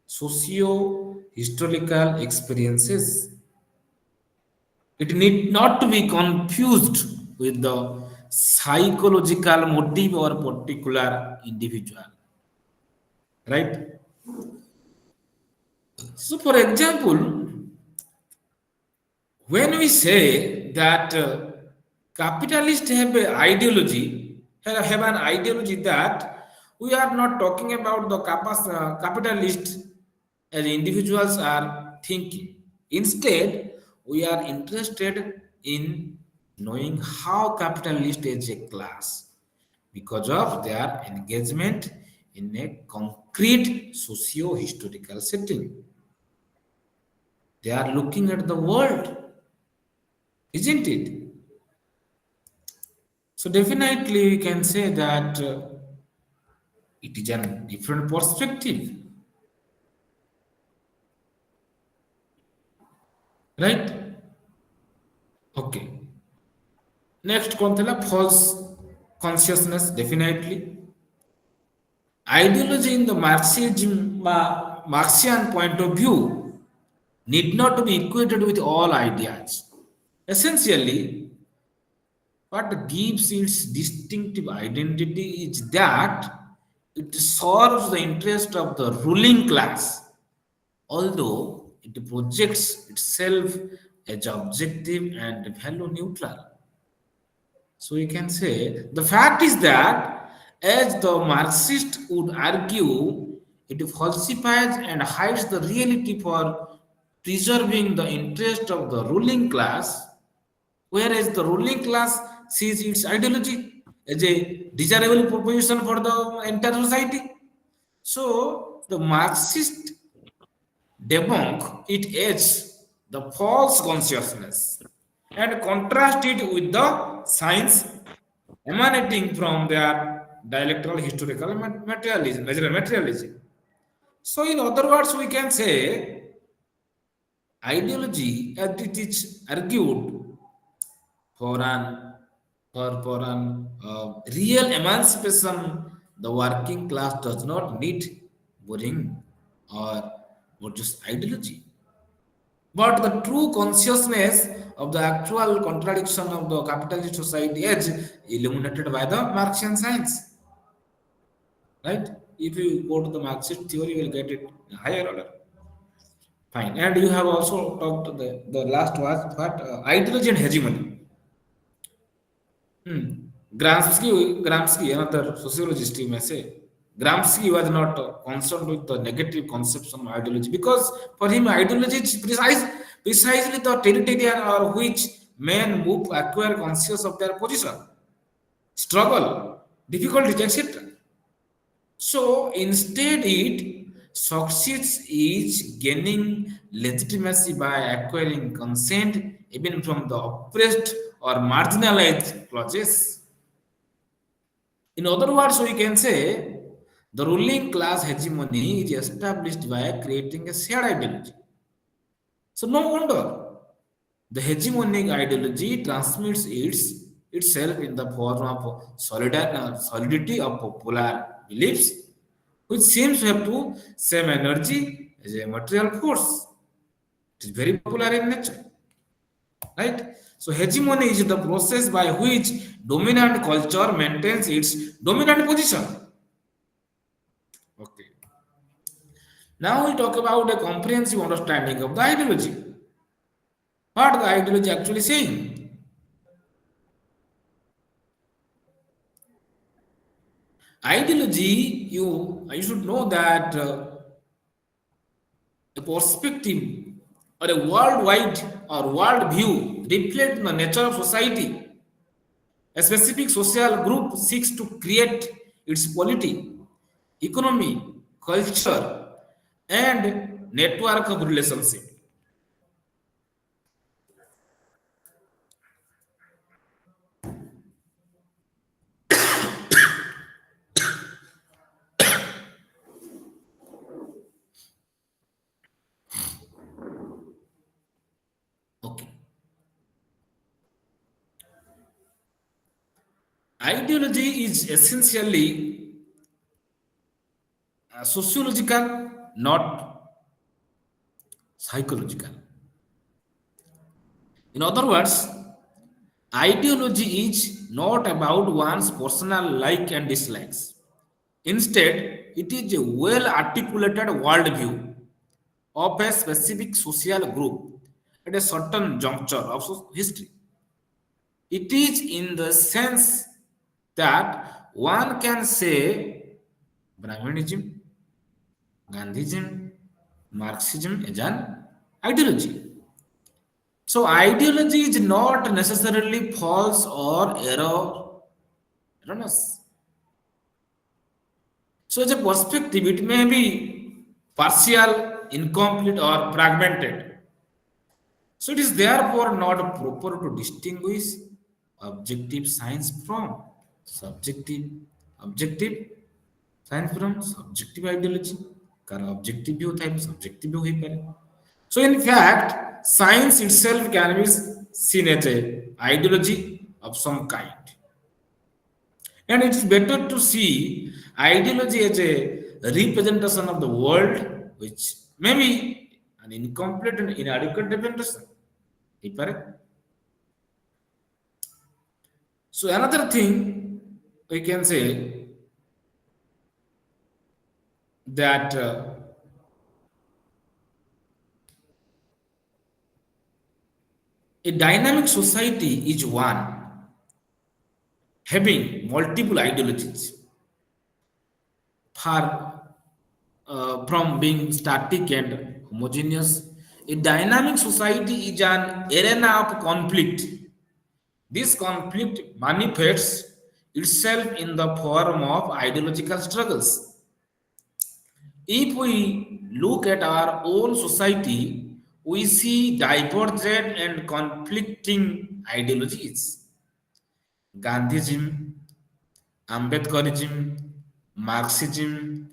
socio historical experiences. It need not to be confused with the psychological motive or particular individual. Right? So, for example, when we say that capitalists have an ideology, have an ideology that we are not talking about the capitalists as individuals are thinking. Instead, we are interested in knowing how capitalists as a class because of their engagement in a concrete socio-historical setting. They are looking at the world, isn't it? So definitely we can say that it is a different perspective, right? Okay. Next, Kontala, false consciousness, definitely. Ideology in the Marxian point of view need not to be equated with all ideas. Essentially, what gives its distinctive identity is that it serves the interest of the ruling class, although it projects itself as objective and value neutral. So you can say the fact is that, as the Marxist would argue, it falsifies and hides the reality for preserving the interest of the ruling class, whereas the ruling class sees its ideology as a desirable proposition for the entire society. So the Marxist debunk it as the false consciousness and contrast it with the science emanating from their dialectical historical materialism. So, in other words, we can say ideology, as it is argued for an real emancipation, the working class does not need boring or just ideology. But the true consciousness of the actual contradiction of the capitalist society is illuminated by the Marxian science. Right? If you go to the Marxist theory, you will get it in higher order. Fine. And you have also talked the last was what ideology and hegemony. Gramsci, another sociologist, you may say, Gramsci was not concerned with the negative conception of ideology because for him, ideology is precisely the territorial or which men move acquire conscious of their position, struggle, difficulties, etc. So instead, it succeeds is gaining legitimacy by acquiring consent even from the oppressed or marginalized classes. In other words, we can say the ruling class hegemony is established by creating a shared ideology. So no wonder the hegemonic ideology transmits itself in the form of solidity of popular beliefs, which seems to have to same energy as a material force. It is very popular in nature, right? So hegemony is the process by which dominant culture maintains its dominant position. Okay. Now we talk about a comprehensive understanding of the ideology. What the ideology actually saying? Ideology, you should know that a perspective or a worldwide or world view reflects the nature of society. A specific social group seeks to create its polity, economy, culture, and network of relationship. Okay. Ideology is essentially sociological, not psychological. In other words, ideology is not about one's personal like and dislikes. Instead, it is a well articulated worldview of a specific social group at a certain juncture of history. It is in the sense that one can say Brahmanism, Gandhism, Marxism is an ideology. So, ideology is not necessarily false or erroneous. So, as a perspective, it may be partial, incomplete, or fragmented. So, it is therefore not proper to distinguish objective science from subjective, objective science from subjective ideology. कारण objective भी होता है subjective भी हो पारे. So, in fact, science itself can be seen as a ideology of some kind. And it is better to see ideology as a representation of the world, which may be an incomplete and inadequate representation. Correct? So another thing we can say that a dynamic society is one having multiple ideologies far from being static and homogeneous. A dynamic society is an arena of conflict. This conflict manifests itself in the form of ideological struggles. If we look at our own society, we see divergent and conflicting ideologies. Gandhism, Ambedkarism, Marxism,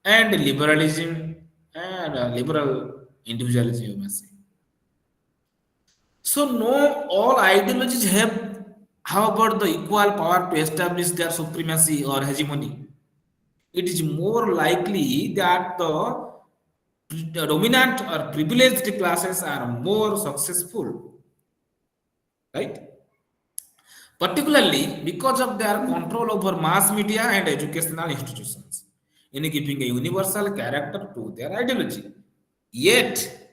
and liberalism, and liberal individualism, you must say. So, no, all ideologies have, however, the equal power to establish their supremacy or hegemony. It is more likely that the dominant or privileged classes are more successful, right? Particularly because of their control over mass media and educational institutions, in giving a universal character to their ideology. Yet,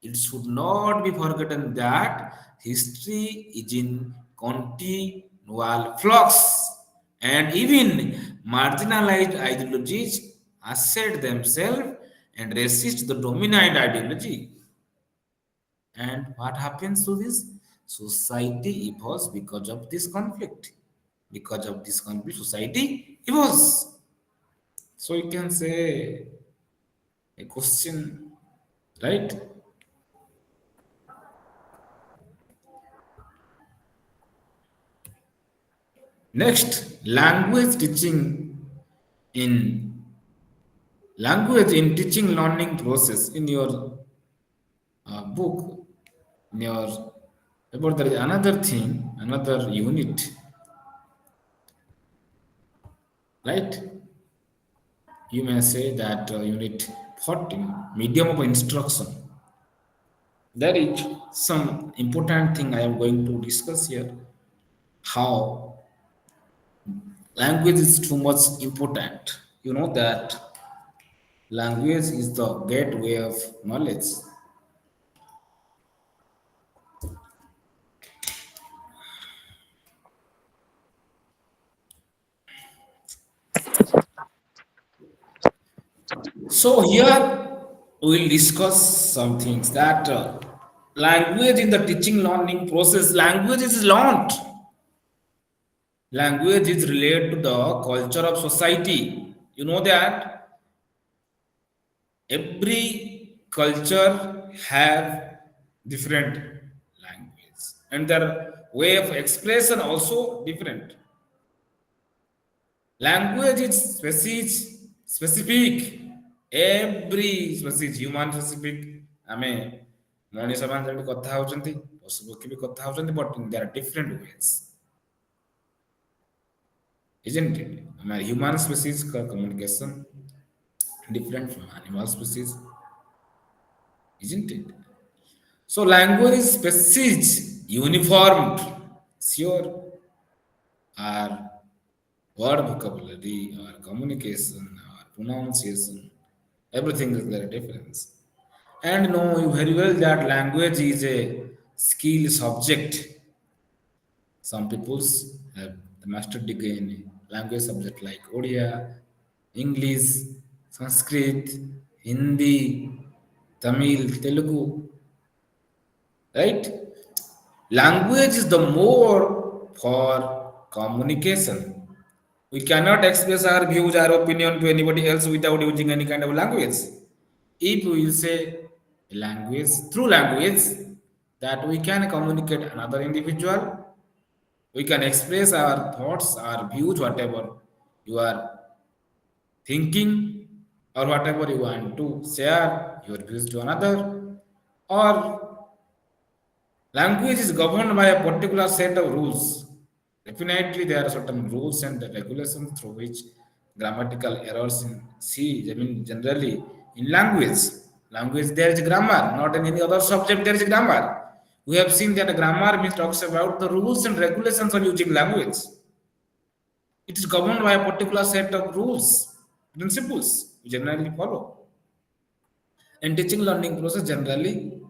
it should not be forgotten that history is in continual flux, and even marginalized ideologies assert themselves and resist the dominant ideology. And what happens to this? Society evolves because of this conflict. Because of this conflict, society evolves. So you can say a question, right? Next, in language in teaching learning process in your book, in your about there is another thing, another unit, right? You may say that unit 14, medium of instruction. There is some important thing I am going to discuss here. How language is too much important. You know that language is the gateway of knowledge. So here we will discuss some things that language in the teaching learning process. Language is learned. Language is related to the culture of society. You know that every culture have different language and their way of expression also different. Language is specific. Every species, human specific. ଆମେ ମଣିଷ ମାନେ ଯେମିତି କଥା ହଉଛନ୍ତି ପଶୁ ପକ୍ଷୀ ବି କଥା ହଉଛନ୍ତି but in there are different ways, isn't it? Human species communication different from animal species. isn't it? So language is species uniformed, sure, our word vocabulary, our communication, our pronunciation, everything is there a difference. And know you very well that language is a skill subject. Some peoples have the master degree in language subject like Odia, English, Sanskrit, Hindi, Tamil, Telugu, right? Language is the more for communication. We cannot express our views, our opinion to anybody else without using any kind of language. If we will say language through language that we can communicate another individual, we can express our thoughts, our views, whatever you are thinking or whatever you want to share your views to another, or language is governed by a particular set of rules. Definitely, there are certain rules and regulations through which grammatical errors in C. I mean, generally in language there is grammar. Not in any other subject there is grammar. We have seen that grammar means talks about the rules and regulations on using language. It is governed by a particular set of rules, principles we generally follow. And teaching learning process generally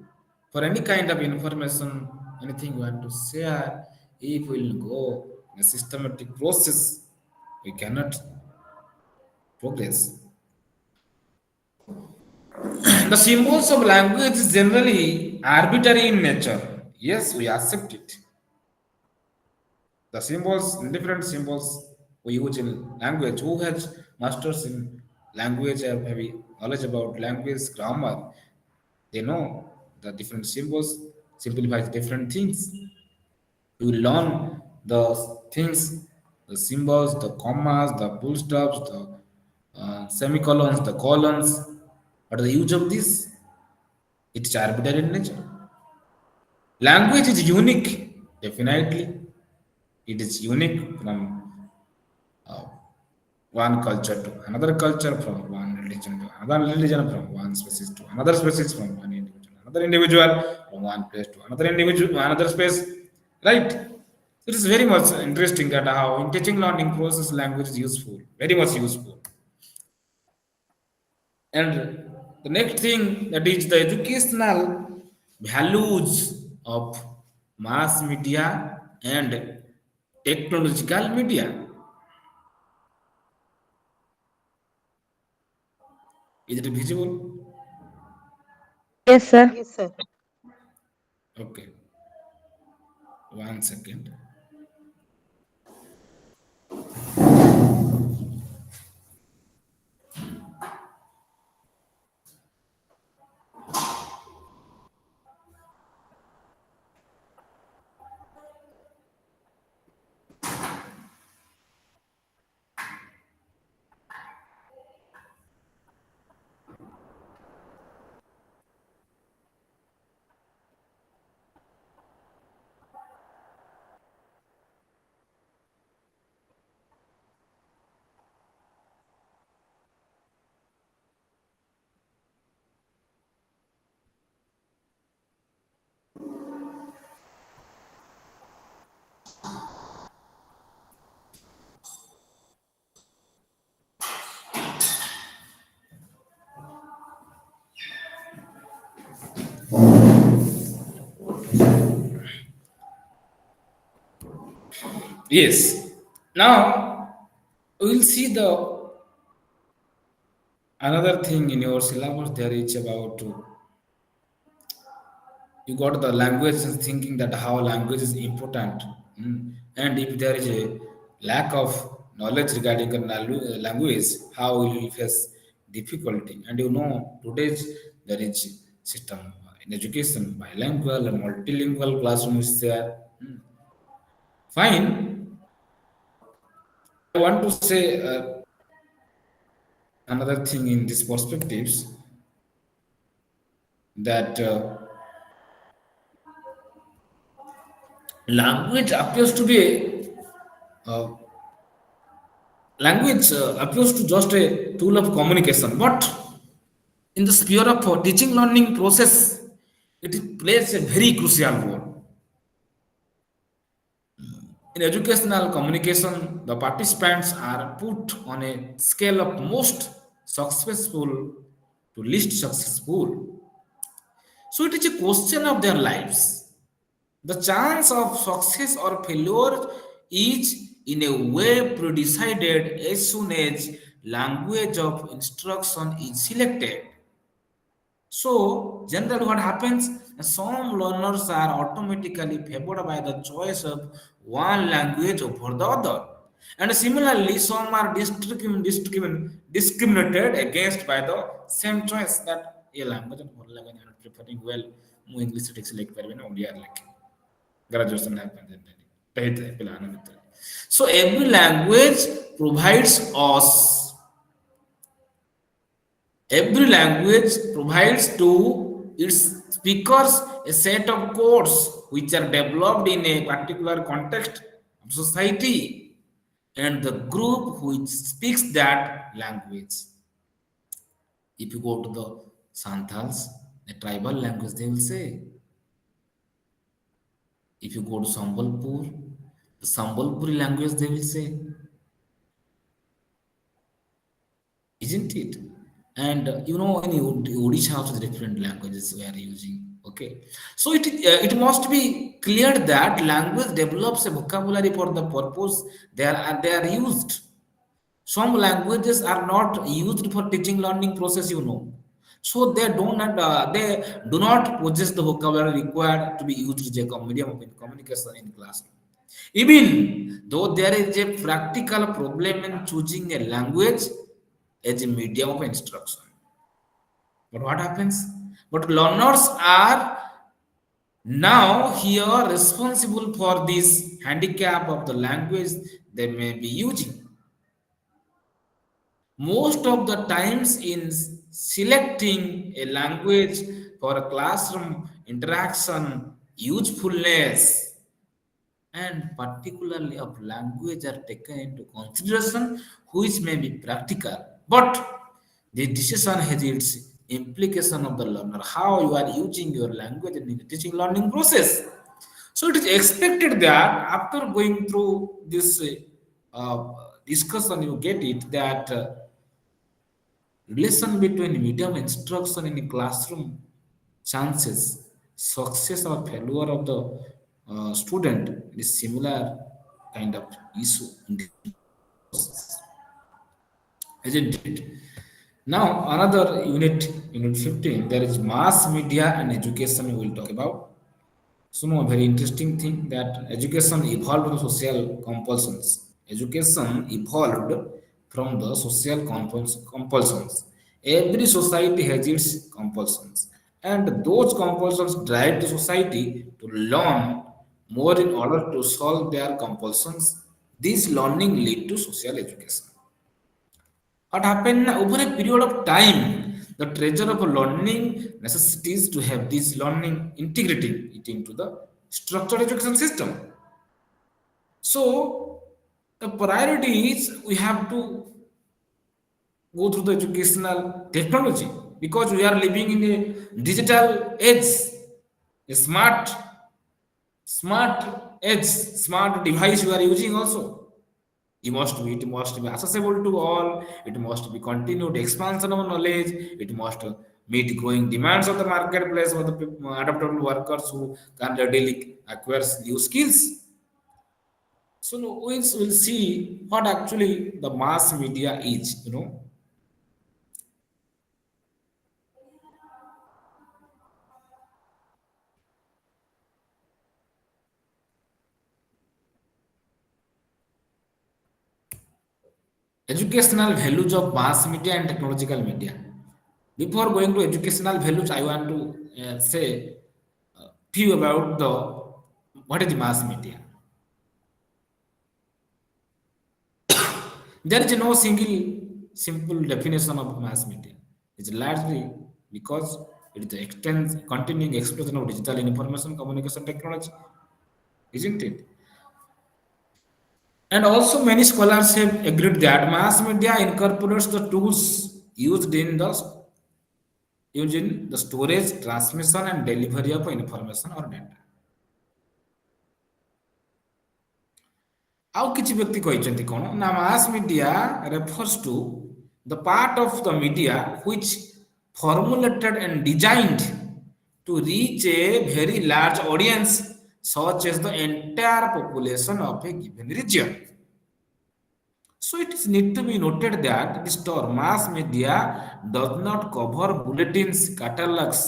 for any kind of information, anything you want to share, if we will go in a systematic process, we cannot progress. The symbols of language is generally arbitrary in nature. Yes, we accept it. The symbols, different symbols we use in language. Who has masters in language have heavy knowledge about language grammar? They know the different symbols simplifies different things. You learn the things, the symbols, the commas, the full stops, the semicolons, the colons. What is the use of this? It's arbitrary in nature. Language is unique, definitely. It is unique from uh, one culture to another culture, from one religion to another religion, from one species to another species, from one individual to another individual, from one place to another individual, another space, right? It is very much interesting that how in teaching learning process language is useful, very much useful. And the next thing that is the educational values of mass media and technological media. Is it visible? Yes, sir. Okay, 1 second. Yes. Now we'll see the another thing in your syllabus. There is about you got the language and thinking that how language is important. And if there is a lack of knowledge regarding a language, how will you face difficulty? And you know today's there is system in education bilingual and multilingual classroom is there. Fine. I want to say another thing in these perspectives that language appears to be language appears to just a tool of communication, but in the sphere of teaching learning process, it plays a very crucial role. In educational communication, the participants are put on a scale of most successful to least successful. So it is a question of their lives. The chance of success or failure is in a way predecided as soon as language of instruction is selected. So, generally, what happens? Some learners are automatically favored by the choice of one language over the other, and similarly, some are discriminated against by the same choice that a language and ଭଲ ଲାଗେନି and preferring well ମୁଁ English ଠିକ ସେ ଲେଖିପାରିବି ନା ଓଡ଼ିଆରେ ଲେଖେ graduation happens ହେଇଥାଏ ପିଲାମାନଙ୍କ ଭିତରେ. So every language provides us Every language provides to its speakers a set of codes which are developed in a particular context of society and the group which speaks that language. If you go to the Santals, a tribal language, they will say. If you go to Sambalpur, the Sambalpuri language, they will say. Isn't it? And in Odisha also different languages we are using. Okay, so it must be clear that language develops a vocabulary for the purpose they are used. Some languages are not used for teaching learning process, so they do not possess the vocabulary required to be used as a medium of communication in classroom. Even though there is a practical problem in choosing a language as a medium of instruction. But what happens? But learners are now here responsible for this handicap of the language they may be using. Most of the times in selecting a language for a classroom interaction, usefulness and particularly of language are taken into consideration, which may be practical, but the decision has its implication of the learner, how you are using your language in the teaching learning process. So it is expected that after going through this discussion, you get it that relation between medium instruction in a classroom chances success or failure of the student is similar kind of issue in this process, isn't it? Now another unit 15, there is mass media and education we will talk about. So, no, very interesting thing that education evolved from social compulsions. Education evolved from the social compulsions. Every society has its compulsions, and those compulsions drive the society to learn more in order to solve their compulsions. This learning lead to social education. What happened over a period of time, the treasure of learning necessities to have this learning integrating it into the structured education system. So the priority is we have to go through the educational technology because we are living in a digital age, a smart edge, smart device we are using also. It must be accessible to all. It must be continued expansion of knowledge. It must meet growing demands of the marketplace for the adaptable workers who can readily acquire new skills. So now we'll see what actually the mass media is. Educational values of mass media and technological media. Before going to educational values, I want to say few about the what is mass media. There is no single simple definition of mass media. It's largely because it is the continuing explosion of digital information communication technology, isn't it? And also, many scholars have agreed that mass media incorporates the tools used in the using the storage, transmission, and delivery of information or data. ଆଉ କିଛି ବ୍ୟକ୍ତି କହିଛନ୍ତି କଣ ନା ମାସ୍ media refers to the part of the media which formulated and designed to reach a very large audience such as the entire population of a given region. So it is need to be noted that this term mass media does not cover bulletins, catalogs,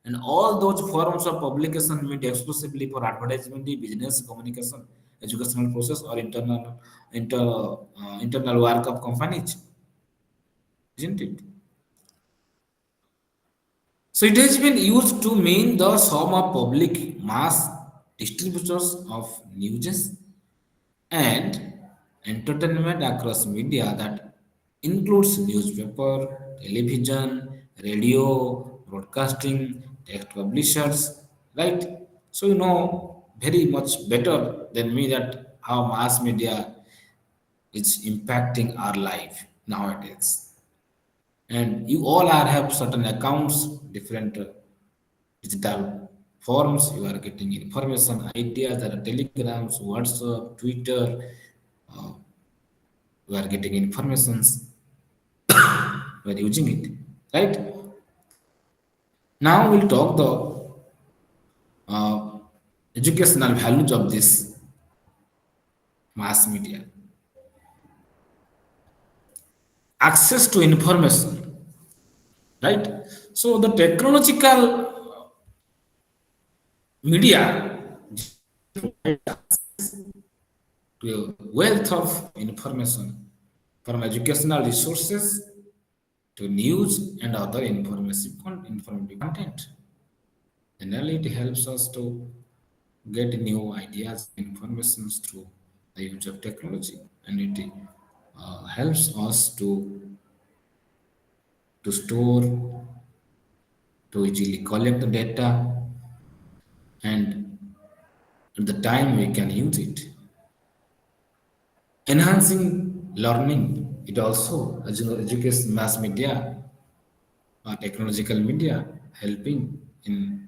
and all those forms of publication media exclusively for advertisement, business communication, educational process, or internal work of companies, isn't it? So it has been used to mean the sum of public mass distributors of news and entertainment across media that includes newspaper, television, radio, broadcasting, text publishers, right? So you know very much better than me that how mass media is impacting our life nowadays. And you all are have certain accounts, different digital forms. You are getting information, ideas, there are telegrams, WhatsApp, Twitter, uh, we are getting informations, we are using it, right? Now we'll talk the educational values of this mass media. Access to information, right? So the technological media to a wealth of information from educational resources to news and other informative content. Generally, it helps us to get new ideas, informations through the use of technology, and it helps us to store, to easily collect the data, and at the time we can use it. Enhancing learning, it also, as you know, education mass media technological media helping in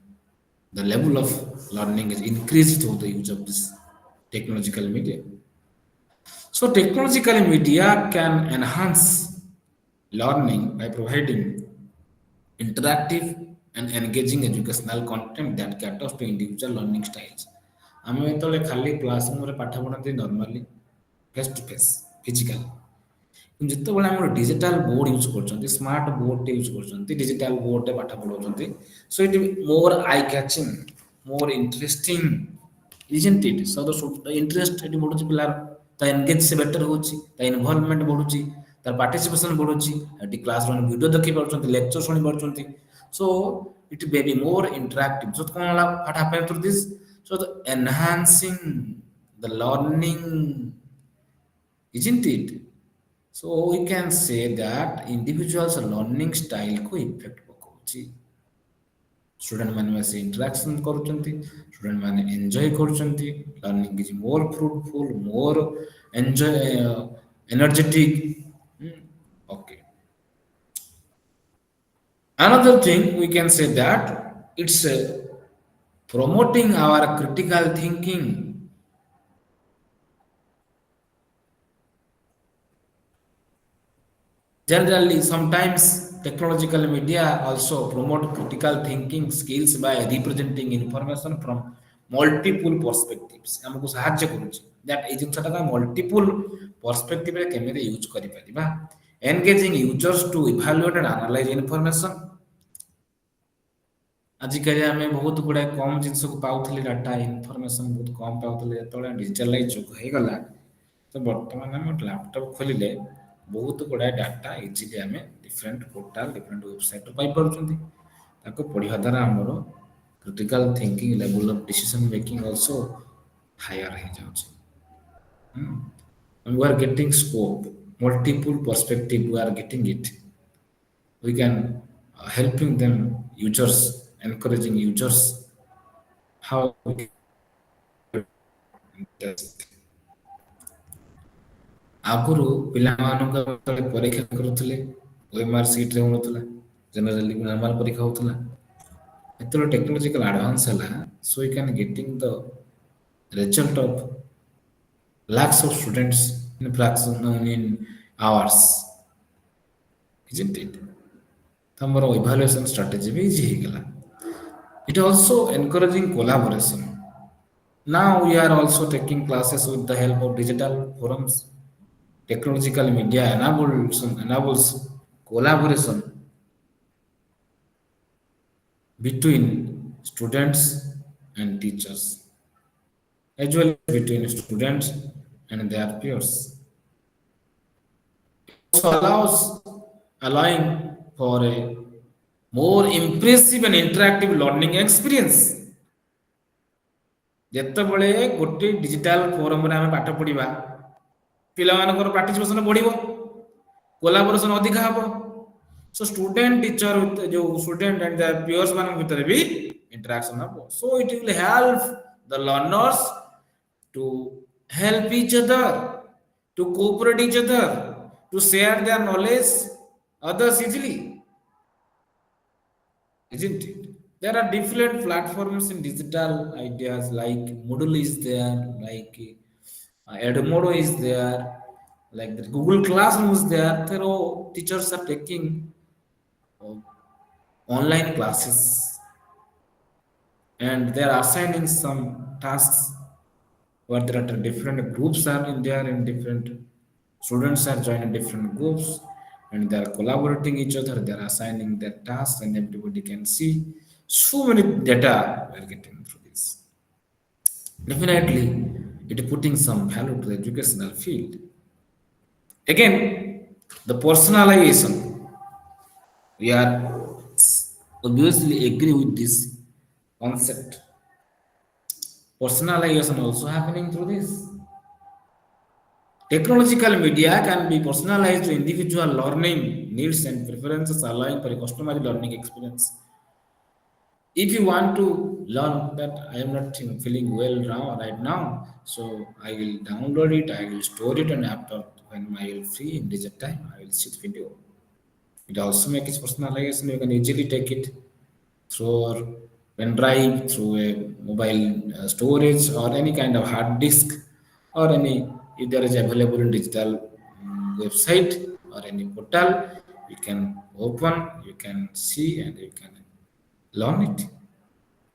the level of learning is increased through the use of this technological media. So technological media can enhance learning by providing interactive and engaging educational content that caters to individual learning styles. ଆମେ ଯେତେବେଳେ ଖାଲି କ୍ଲାସରୁମରେ ପାଠ ପଢ଼ନ୍ତି normally face to face physically, ଯେତେବେଳେ ଆମର digital board use କରୁଛନ୍ତି, smart ବୋର୍ଡଟେ ୟୁଜ୍ କରୁଛନ୍ତି, ଡିଜିଟାଲ ବୋର୍ଡରେ ପାଠ ପଢ଼ାଉଛନ୍ତି, so it more eye catching, more interesting, isn't it? So the interest ଏଠି ବଢୁଛି ପିଲାର, ତା ଏନଗେଜ ସେ ବେଟର ହଉଛି, ତା ଇନଭଲଭମେଣ୍ଟ ବଢୁଛି, ତାର ପାର୍ଟିସିପେସନ ବଢୁଛି, ଏଠି କ୍ଲାସର ଭିଡ଼ିଓ ଦେଖି ପାରୁଛନ୍ତି, ଲେକ୍ଚର ଶୁଣି ପାରୁଛନ୍ତି, show eat may be more interactive. So କ'ଣ ହେଲା, what happened through this? So the enhancing the learning, isn't it? So we can say that individuals learning style को इफेक्ट पकाउछि, स्टूडेंट माने बस इंटरेक्शन करूचंती, स्टूडेंट माने एंजॉय करूचंती, learning is more fruitful, more enjoy energetic. Okay, another thing we can say that it's promoting our critical thinking. Generally, sometimes technological media also promote critical thinking skills by representing information from multiple perspectives. हमको साहाଯ୍य करूଛି that এই জিনিসটা multiple perspective ରେ କେମିତି use କରିପାରିବା. Engaging users to evaluate and analyze information. ଆଜିକାଲି ଆମେ ବହୁତ ଗୁଡ଼ାଏ କମ୍ ଜିନିଷକୁ ପାଉଥିଲେ, ଡାଟା ଇନଫର୍ମେସନ୍ ବହୁତ କମ୍ ପାଉଥିଲେ, ଯେତେବେଳେ ଡିଜିଟାଲାଇଜ୍ ଯୁଗ ହେଇଗଲା ତ ବର୍ତ୍ତମାନ ଆମେ ଲ୍ୟାପଟପ୍ ଖୋଲିଲେ ବହୁତ ଗୁଡ଼ାଏ ଡାଟା ଇଜିଲି ଆମେ ଡିଫରେଣ୍ଟ ପୋର୍ଟାଲ, ଡିଫରେଣ୍ଟ ୱେବସାଇଟ୍ରୁ ପାଇପାରୁଛନ୍ତି. ତାକୁ ପଢ଼ିବା ଦ୍ୱାରା ଆମର critical thinking level of decision making also higher ହେଇଯାଉଛି. We are getting scope, multiple perspective, we are getting it. We can helping them users, encouraging users how we test. ଆଗରୁ ପିଲାମାନଙ୍କ ଯେତେବେଳେ ପରୀକ୍ଷା କରୁଥିଲେ OMR ସିଟ୍ରେ ହେଉନଥିଲା, generally normal ପରୀକ୍ଷା ହଉଥିଲା ଯେତେବେଳେ ଟେକ୍ନୋଲୋଜିକାଲ ଆଡଭାନ୍ସ ହେଲା so you can getting the result of lakhs of students in fraction in hours isn't it ତମର evaluation strategy ବି easy ହେଇଗଲା it also encouraging collaboration now we are also taking classes with the help of digital forums technological media enables collaboration between students and teachers, as well as between students and their peers. It also allowing for a more impressive and interactive learning experience. ଯେତେବେଳେ ଗୋଟେ digital ଫୋରମରେ ଆମେ ପାଠ ପଢିବା ପିଲାମାନଙ୍କର participation ବଢିବ କୋଲାବୋରେସନ ଅଧିକା ହବ so student teacher with जो student and their peers ମାନଙ୍କ ଭିତରେ ବି interaction ହବ so it will help the learners to help each other to cooperate each other to share their knowledge others easily isn't it there are different platforms in digital ideas like Moodle is there like Edmodo is there like the Google Classroom is there so teachers are taking online classes and they are assigning some tasks where there are different groups are in there and different students are joining different groups and they are collaborating each other they are assigning their tasks and everybody can see so many data we are getting through this definitely it is putting some value to the educational field again the personalization we are obviously agree with this concept personalization also happening through this technological media can be personalized to individual learning needs and preferences allowing for a customized learning experience if you want to learn that I am not feeling well now right now so I will download it I will store it and after when I will free in digital time I will see the video it also makes it personalization you can easily take it through a pen drive, through a mobile storage, or any kind of hard disk, or any if there is available in digital website or any portal, you can open, you can see, and you can learn it.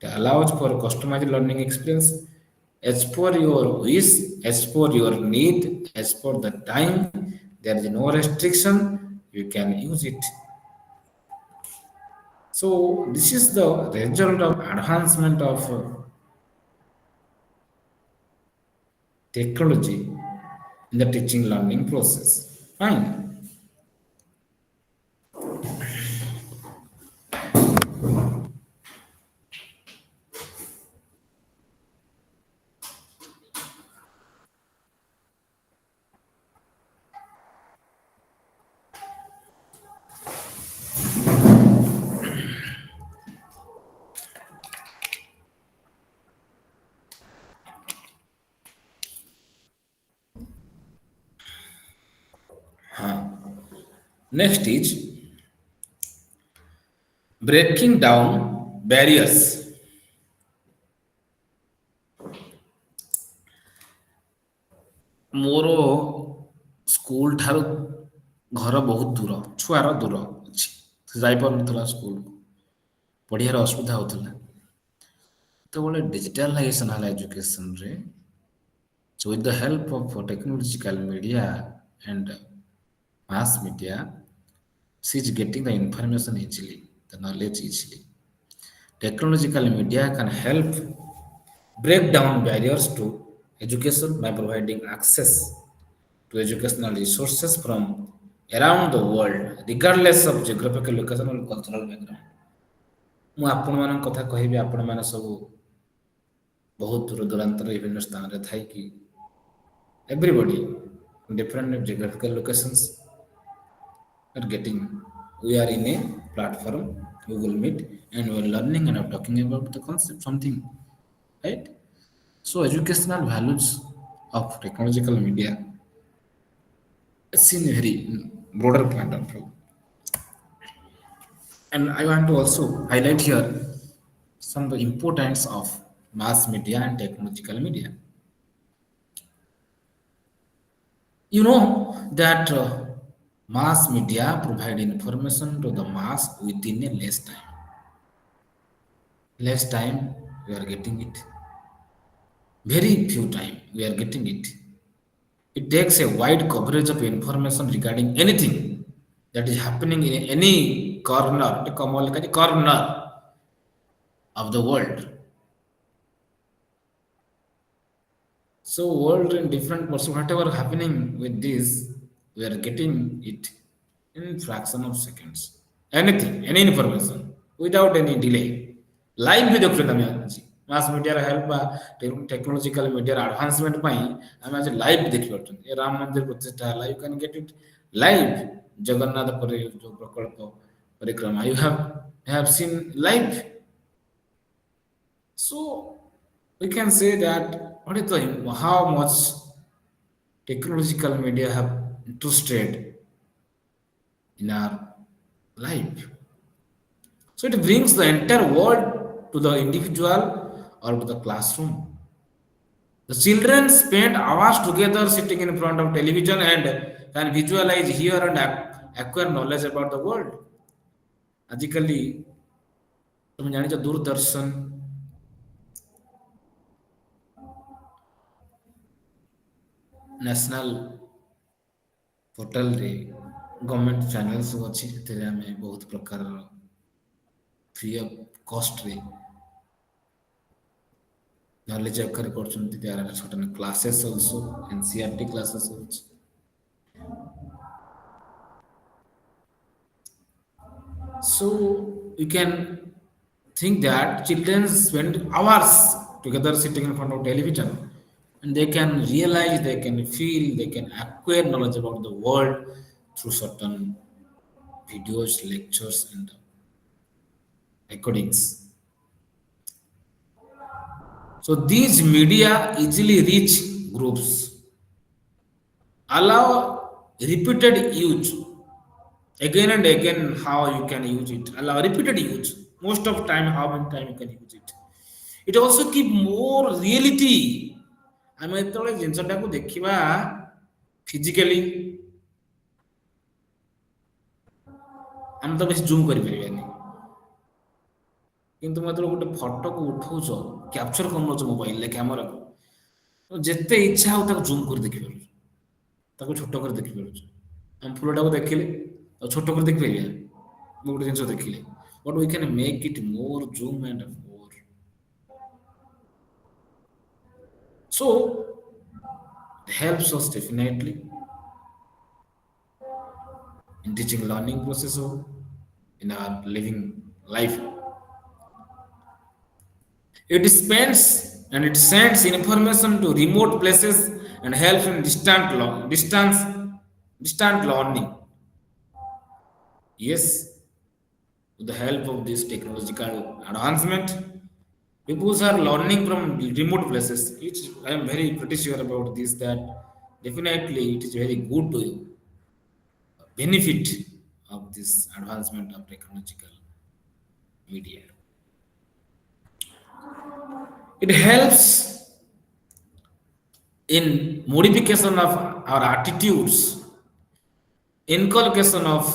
It allows for a customized learning experience as per your wish, as per your need, as per the time. There is no restriction. You can use it. So this is the result of advancement of technology in the teaching learning process. Fine. Next is breaking down barriers. ମୋର school ଠାରୁ ଘର ବହୁତ ଦୂର ଛୁଆର ଦୂର ଅଛି ଯାଇପାରୁନଥିଲା ସ୍କୁଲକୁ ପଢ଼ିବାର ଅସୁବିଧା ହେଉଥିଲା ଯେତେବେଳେ ଡିଜିଟାଲାଇଜେସନ ହେଲା ଏଜୁକେସନରେ so with the help of technological media and mass media she is getting the information easily the knowledge easily technological media can help break down barriers to education by providing access to educational resources from around the world, regardless of geographical location or cultural background. ମୁଁ ଆପଣମାନଙ୍କ କଥା କହିବି ଆପଣମାନେ ସବୁ ବହୁତ ଦୂର ଦୂରାନ୍ତର ବିଭିନ୍ନ ସ୍ଥାନରେ ଥାଇକି everybody in different geographical locations are getting we are in a platform Google Meet and we are learning and are talking about the concept something right so educational values of technological media is in a very broader point of view And I want to also highlight here some of the importance of mass media and technological media. You know that mass media provide information to the mass within a less time. Less time we are getting it. Very few time we are getting it. It takes a wide coverage of information regarding anything that is happening in any corner, the corner of the world. So world in different person, whatever happening with this, we are getting it in fraction of seconds. Anything, any information, without any delay. Live ବି ଦେଖୁଛନ୍ତି ଆମେ ଆଜି ମାସ୍ ମିଡ଼ିଆର help ବା technological ମିଡ଼ିଆର advancement ପାଇଁ ଆମେ ଆଜି live ଦେଖିପାରୁଛନ୍ତି ଏ ରାମ ମନ୍ଦିର ପ୍ରତିଷ୍ଠା ହେଲା you can get it live Jagannath ପରେ ଯୋଉ ପ୍ରକଳ୍ପ ପରିକ୍ରମା you have seen live. So we can say that what is the how much technological media have interested in our life. So it brings the entire world to the individual or to the classroom. The children spend hours together sitting in front of television and can visualize, hear, and acquire knowledge about the world. ଆଜିକାଲି তুমি ଜାଣିଛ Doordarshan national ପୋର୍ଟାଲରେ government channel ସବୁ ଅଛି ସେଥିରେ ଆମେ ବହୁତ ପ୍ରକାରର ଫ୍ରି ଅଫ୍ କଷ୍ଟରେ knowledge acquire କରୁଛନ୍ତି. There are certain classes also, NCRT classes also. So you can think that children spend hours together sitting in front of television and they can realize, they can feel, they can acquire knowledge about the world through certain videos, lectures, and recordings. So these media easily reach groups, allow repeated use again and again. How you can use it, allow repeated use most of time, how many time you can use it. It also keep more reality. ଆମେ ଯେତେବେଳେ ଜିନିଷଟାକୁ ଦେଖିବା physically ଆମେ ତ ବେଶୀ zoom କରିପାରିବାନି, କିନ୍ତୁ ଯେତେବେଳେ ଗୋଟେ ଫଟୋକୁ ଉଠଉଛ କ୍ୟାପଚର କରିନେଉଛ ମୋବାଇଲରେ କ୍ୟାମେରାକୁ, ଯେତେ ଇଚ୍ଛା ହଉ ତାକୁ ଜୁମ୍ କରି ଦେଖିପାରୁଛୁ, ତାକୁ ଛୋଟ କରି ଦେଖିପାରୁଛୁ. ଆମେ ଫୁଲଟାକୁ ଦେଖିଲେ ଆଉ ଛୋଟ କରି ଦେଖିପାରିବା ଗୋଟେ ଜିନିଷ ଦେଖିଲେ, but we can make it more zoom and more. So it helps us definitely in teaching learning process or in our living life. It spends and it sends information to remote places and helps in distant learning. Yes, with the help of this technological advancement, people are learning from remote places. Which I am very pretty sure about this, that definitely it is very good to benefit of this advancement of technological media. It helps in modification of our attitudes, inculcation of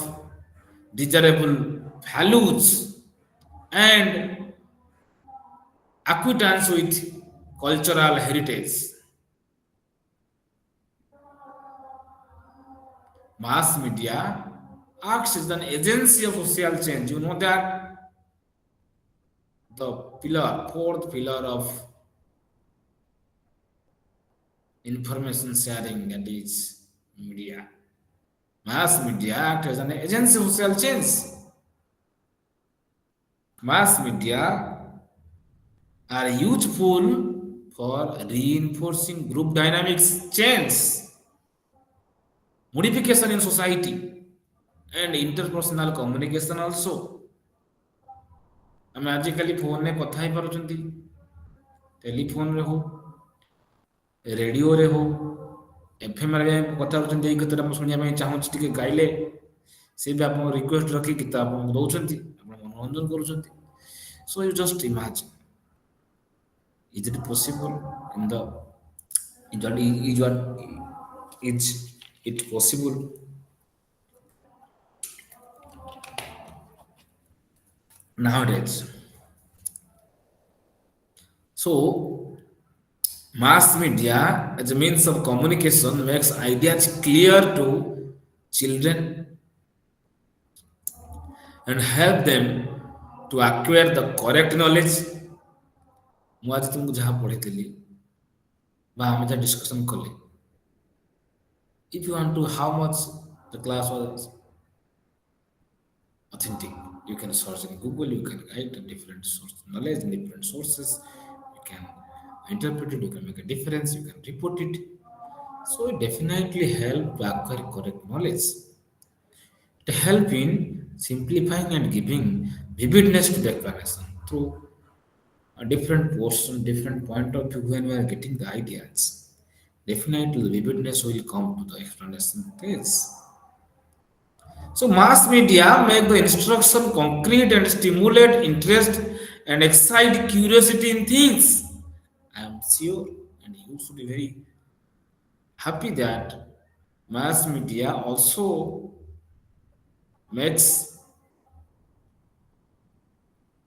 desirable values, and acquaintance with cultural heritage. Mass media acts as an agency of social change. You know that the fourth pillar of information sharing, that is media. Mass media acts as an agency of social change. Mass media are useful for reinforcing group dynamics change, modification in society, and interpersonal communication also. ଆମେ ଆଜିକାଲି ଫୋନରେ କଥା ହେଇପାରୁଛନ୍ତି, ଟେଲିଫୋନରେ ହଉ, ରେଡ଼ିଓରେ ହଉ, ଏଫଏମ୍ରେ କଥା ହେଉଛନ୍ତି, ଏଇ ଗୀତଟା ମୁଁ ଶୁଣିବା ପାଇଁ ଚାହୁଁଛି ଟିକେ ଗାଇଲେ, ସେ ବି ଆପଣଙ୍କ ରିକ୍ୱେଷ୍ଟ ରଖି ଗୀତ ଆପଣଙ୍କୁ ଦେଉଛନ୍ତି, ଆପଣ ମନୋରଞ୍ଜନ କରୁଛନ୍ତି। So you just imagine, is it possible in the is it possible nowadays? So mass media as a means of communication makes ideas clear to children and help them to acquire the correct knowledge. ମୁଁ ଆଜି ତୁମକୁ ଯାହା ପଢ଼ିଥିଲି ବା ଆମେ ଯାହା discussion କଲେ, if you want to how much the class was authentic, you can search in Google, you can write a different source knowledge in different sources, you can interpret it, you can make a difference, you can report it. So it definitely help to acquire correct knowledge. It help in simplifying and giving vividness to the explanation through a different portion, different point of view when we are getting the ideas. Definitely the vividness will come to the explanation phase. So mass media make the instruction concrete and stimulate interest and excite curiosity in things. I am sure and you should be very happy that mass media also makes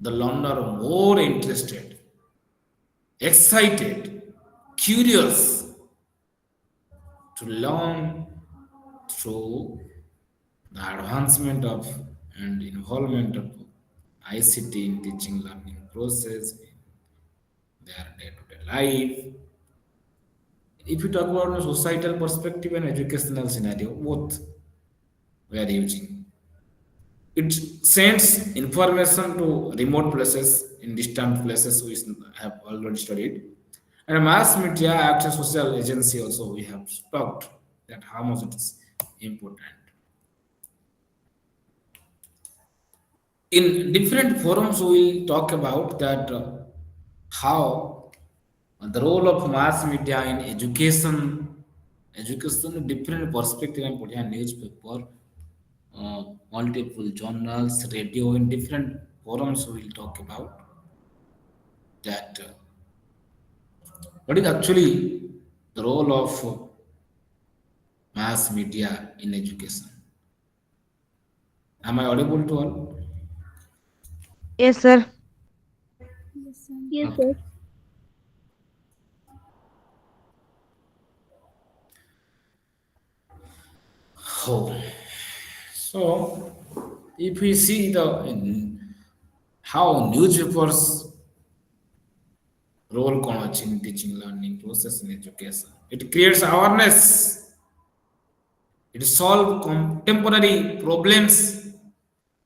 the learner more interested, excited, curious to learn through the advancement of and involvement of ICT in teaching learning process in their day-to-day life. If you talk about a societal perspective and educational scenario, both we are using. It sends information to remote places, in distant places we have already studied. And mass media acts as social agency also we have talked that how much it is important. In different forums, we will talk about that how the role of mass media in education different perspective and put a newspaper, multiple journals, radio, in different forums we will talk about that what is actually the role of mass media in education. Am I audible to all? Yes, sir. Yes, Okay. sir. Oh, so if we see the how newspapers role କଣ ଅଛି in teaching learning process in education, it creates awareness, it solve contemporary problems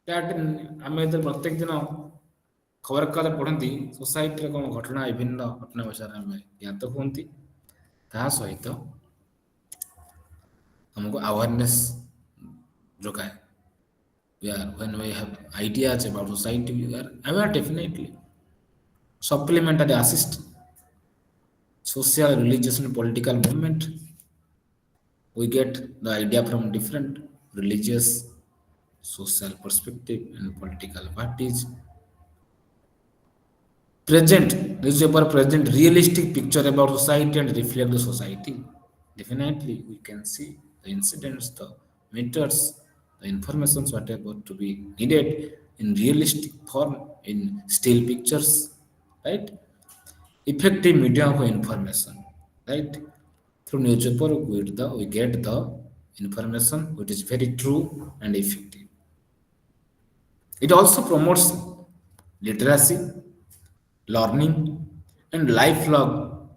that ଆମେ ଯେତେବେଳେ ପ୍ରତ୍ୟେକ ଦିନ ଖବରକାଗଜ ପଢ଼ନ୍ତି ସୋସାଇଟିରେ କ'ଣ ଘଟଣା ବିଭିନ୍ନ ଘଟଣା ବିଷୟରେ ଆମେ ଜ୍ଞାତ ହୁଅନ୍ତି, ତାହା ସହିତ हमको awareness जोगाए. When we have ideas about society, we are aware definitely. Supplementary assist social, religious, and political movement. We get the idea from different religious, social perspective, and political parties. Present newspaper present realistic picture about society and reflect the society. Definitely we can see the incidents, the matters, the informations whatever to be needed in realistic form in still pictures, right? Effective media of information, right? Through newspaper we get the information which is very true and effective. It also promotes literacy, learning, and lifelong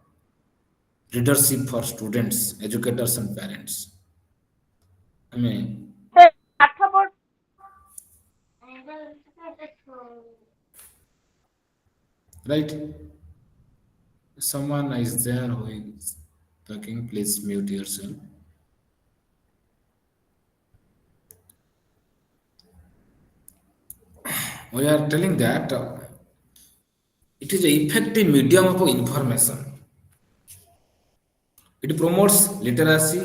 leadership for students, educators, and parents. I mean, right? Someone is there who is talking, please mute yourself. We are telling that it is an effective medium of information. It promotes literacy,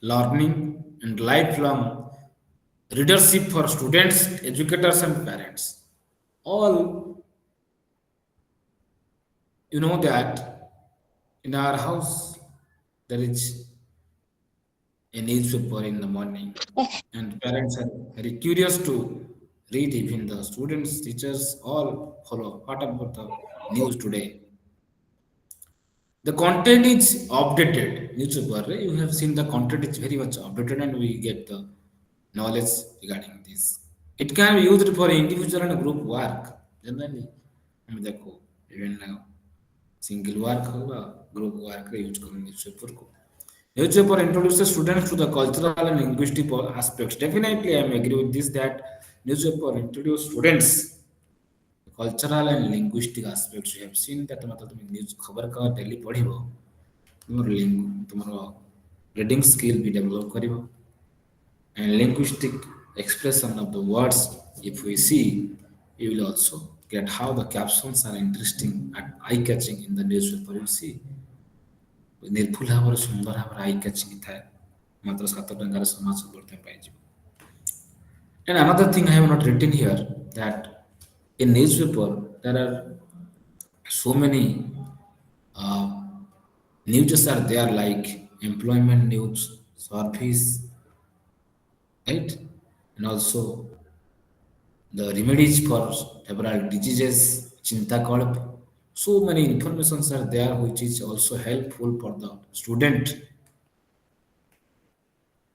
learning, and lifelong leadership for students, educators, and parents. All you know that in our house there is a newspaper in the morning, and parents are very curious to read. Even the students, teachers, all follow what about the news today. The content is updated. Newspaper, right? You have seen the content is very much updated, and we get the knowledge regarding this. It can be used for individual and group work. Generally, हम देखो even single work होगा group work रे use करो newspaper को. Newspaper introduces students to the cultural and linguistic aspects. Definitely, I am agree with this that newspaper introduce students cultural and linguistic aspects. You have seen that मतलब तुम news खबर का daily पढ़िबो तुमर तुमर reading skill भी develop करिबो and linguistic expression of the words. If we see, you will also get how the captions are interesting and eye-catching in the newspaper. You see, ନିର୍ଭୁଲ ଭାବରେ ସୁନ୍ଦର ଭାବରେ eye-catching ଥାଏ ମାତ୍ର 7 ଟଙ୍କାର ସମାଜ ପଢ଼ିବା ପାଇଁ ଯିବ. And another thing I have not written here that in newspaper there are so many uh, news are there like employment news, service, right, and also the remedies for several diseases, chinta kalp. So many informations are there which is also helpful for the student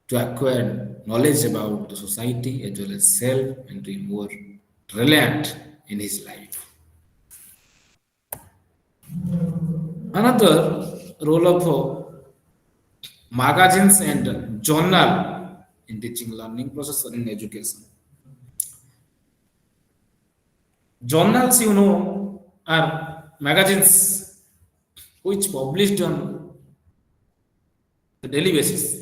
to acquire knowledge about the society as well as self and be more relevant in his life. Another role of magazines and journal in teaching learning process or in education. Journals, you know, are magazines which published on a daily basis.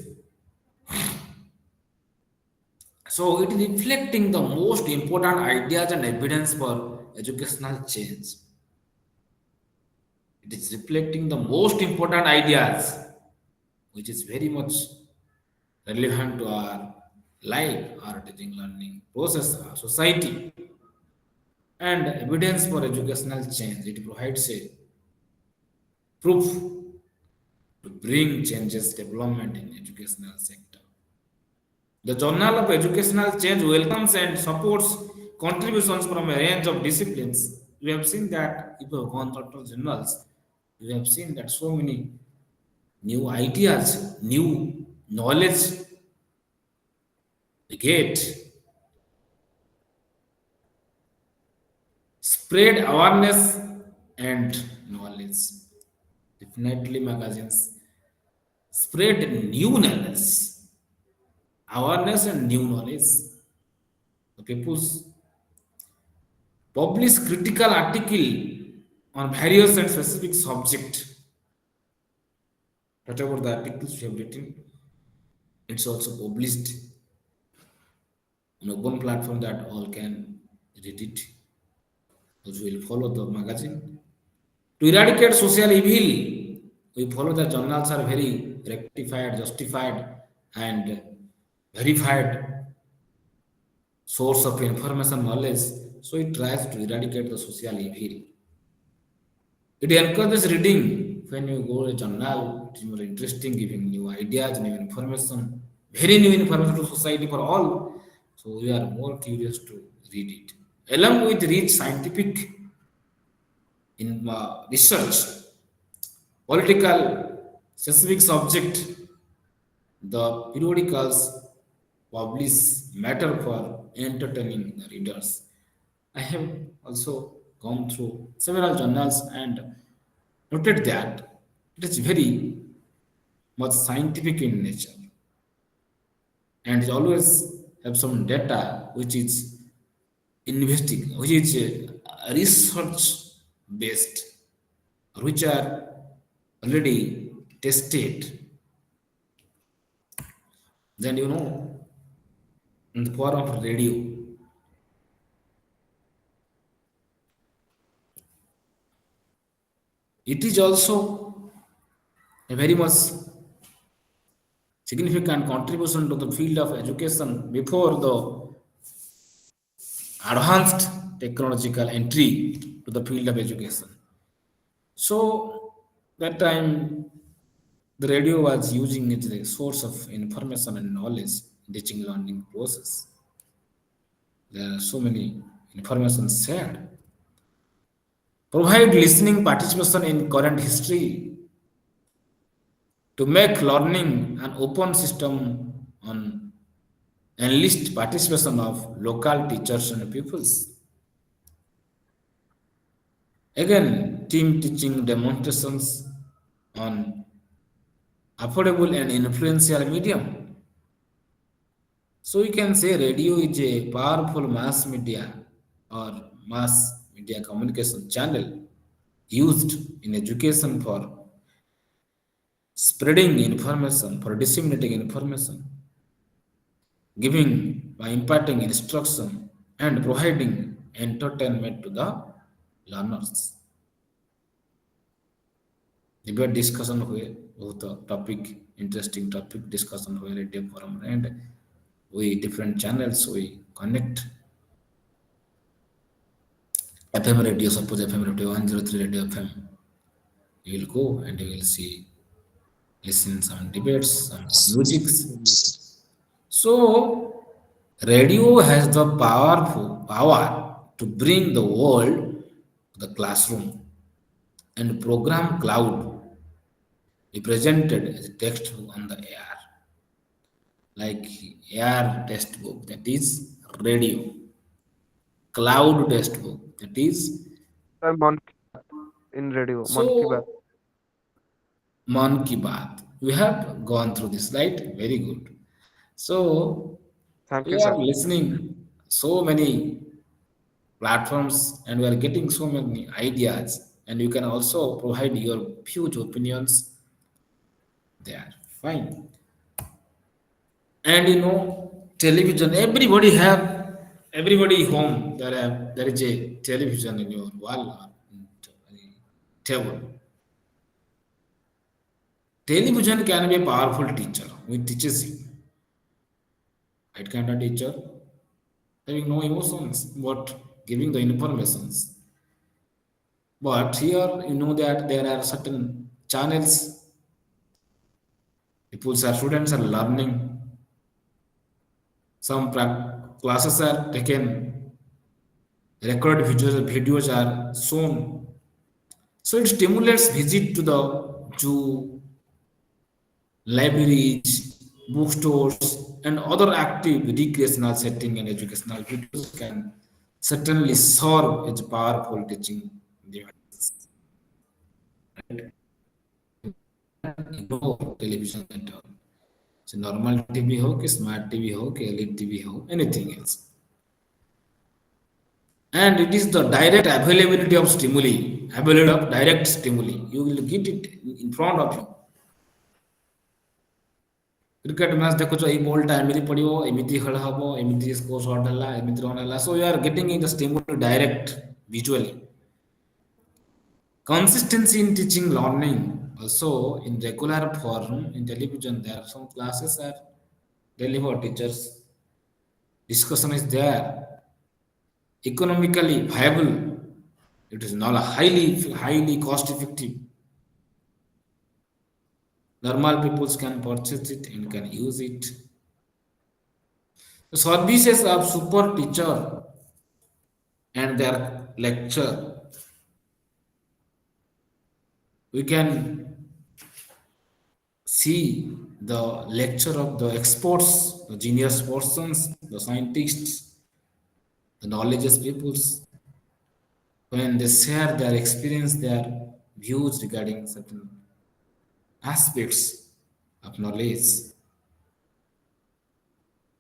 So it is reflecting the most important ideas and evidence for educational change. It is reflecting the most important ideas, which is very much relevant to our life, our teaching learning process, our society, and evidence for educational change. It provides a proof to bring changes development in educational sector. The Journal of Educational Change welcomes and supports contributions from a range of disciplines. We have seen that if you have gone through journals, we have seen that so many new ideas, new knowledge we get, spread awareness and knowledge. Definitely, magazines spread new knowledge, awareness and new knowledge. The people's publish critical article on various and specific subject. Whatever the articles we have written, it's also published on open platform that all can read it. Those will follow the magazine. To eradicate social evil, we follow the journals are very rectified, justified, and verified source of information knowledge. So it tries to eradicate the social evil. It encourages reading. When you go to a journal, it is more interesting, giving new ideas, new information, very new information to society for all. So we are more curious to read it. Along with rich scientific in research, political, specific subject, the periodicals publish matter for entertaining the readers. I have also gone through several journals and noted that it is very much scientific in nature and it always have some data which is which is research based, which are already tested. Then you know, in the form of radio, it is also a very much significant contribution to the field of education before the advanced technological entry to the field of education. So that time the radio was using it as a source of information and knowledge in teaching learning process. There are so many information shared. Provide listening participation in current history to make learning an open system on enlist participation of local teachers and pupils. Again, team teaching demonstrations on affordable and influential medium. So you can say radio is a powerful mass media or mass media communication channel used in education for spreading information, for disseminating information, giving by imparting instruction and providing entertainment to the learners. Debate discussion हुए बहुत topic interesting topic discussion हुए radio forum and we different channels we connect FM radio, suppose FM radio 103 radio FM, you will go and you will see listen some debates, some musics. So radio has the power to bring the world to the classroom, and program cloud represented as a textbook on the air, like air textbook, that is radio, cloud textbook, that is. Sir, Mon in radio, Mon Ki Baat. So Man Ki Baat, we have gone through this, right? Very good. So Thank we you, are sir. listening so many platforms and we are getting so many ideas, and you can also provide your huge opinions there. Fine. And television, everybody home there is a television in your wall or table. Television can be a powerful teacher which teaches you. It kind of teacher having no emotions but giving the informations. But here you know that there are certain channels, people are students are learning. Some classes are taken, recorded videos are shown. So it stimulates visit to the zoo, libraries, bookstores, and other active recreational setting, and educational videos can certainly serve as powerful teaching devices. Television and all. So normal TV ho, कि smart TV ho, कि LED TV ho, anything else. And it is the direct availability of stimuli, availability of direct stimuli. You will get it in front of you. Cricket match देखो ये बॉलटा एमती पड़ो एमती खेल हम एमती स्कोर शॉट है एमती रन है so you are getting in the stimulus direct visually. Consistency in teaching learning also in regular form in television. There are some classes are delivered, teachers discussion is there, economically viable. It is not a highly cost effective. Normal people can purchase it and can use it. The services of super teacher and their lecture, we can see the lecture of the experts, the genius persons, the scientists, the knowledgeous peoples, when they share their experience, their views regarding certain aspects of knowledge.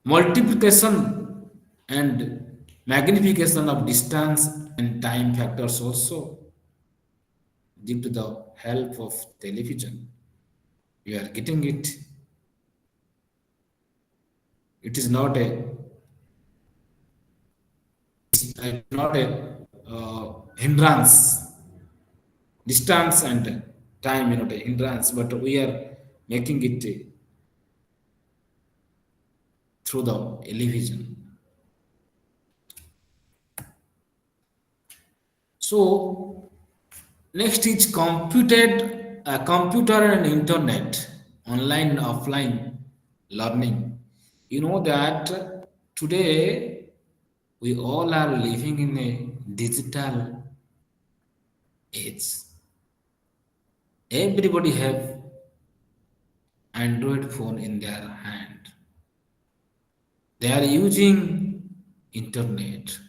Multiplication and magnification of distance and time factors also due to the help of television. You are getting it. It is not a hindrance. Distance and time not a hindrance, but we are making it through the television. So next is computer and internet, online and offline learning. You know that today we all are living in a digital age. Everybody have Android phone in their hand. They are using internet.